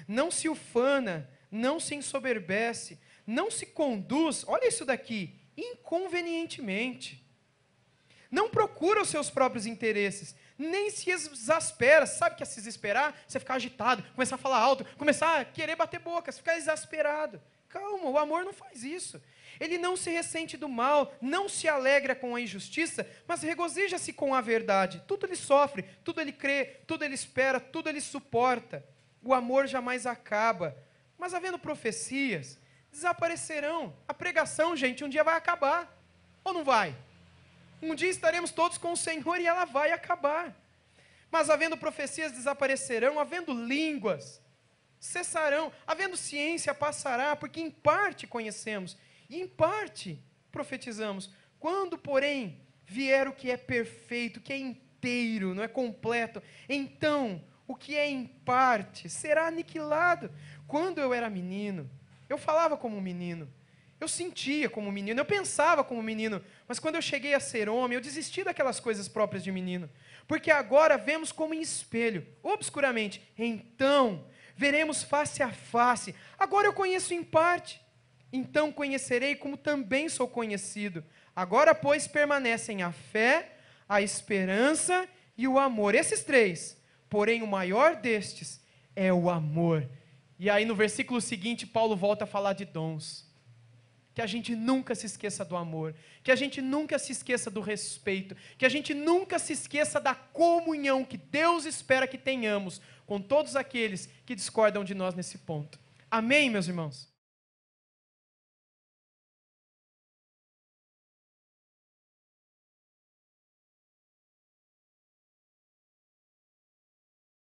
não se ufana, não se ensoberbece, não se conduz, olha isso daqui, inconvenientemente. Não procura os seus próprios interesses, nem se exaspera. Sabe o que é se desesperar? Você ficar agitado, começar a falar alto, começar a querer bater boca, ficar exasperado. Calma, o amor não faz isso. Ele não se ressente do mal, não se alegra com a injustiça, mas regozija-se com a verdade. Tudo ele sofre, tudo ele crê, tudo ele espera, tudo ele suporta. O amor jamais acaba. Mas havendo profecias, desaparecerão. A pregação, gente, um dia vai acabar. Ou não vai? Um dia estaremos todos com o Senhor e ela vai acabar. Mas havendo profecias desaparecerão, havendo línguas cessarão, havendo ciência passará, porque em parte conhecemos e em parte profetizamos. Quando, porém, vier o que é perfeito, o que é inteiro, não é completo, então o que é em parte será aniquilado. Quando eu era menino, eu falava como um menino, eu sentia como um menino, eu pensava como um menino, mas quando eu cheguei a ser homem, eu desisti daquelas coisas próprias de menino, porque agora vemos como em espelho, obscuramente, então veremos face a face. Agora eu conheço em parte, então conhecerei como também sou conhecido. Agora, pois, permanecem a fé, a esperança e o amor. Esses três, porém o maior destes é o amor. E aí no versículo seguinte, Paulo volta a falar de dons. Que a gente nunca se esqueça do amor, que a gente nunca se esqueça do respeito, que a gente nunca se esqueça da comunhão que Deus espera que tenhamos com todos aqueles que discordam de nós nesse ponto. Amém, meus irmãos?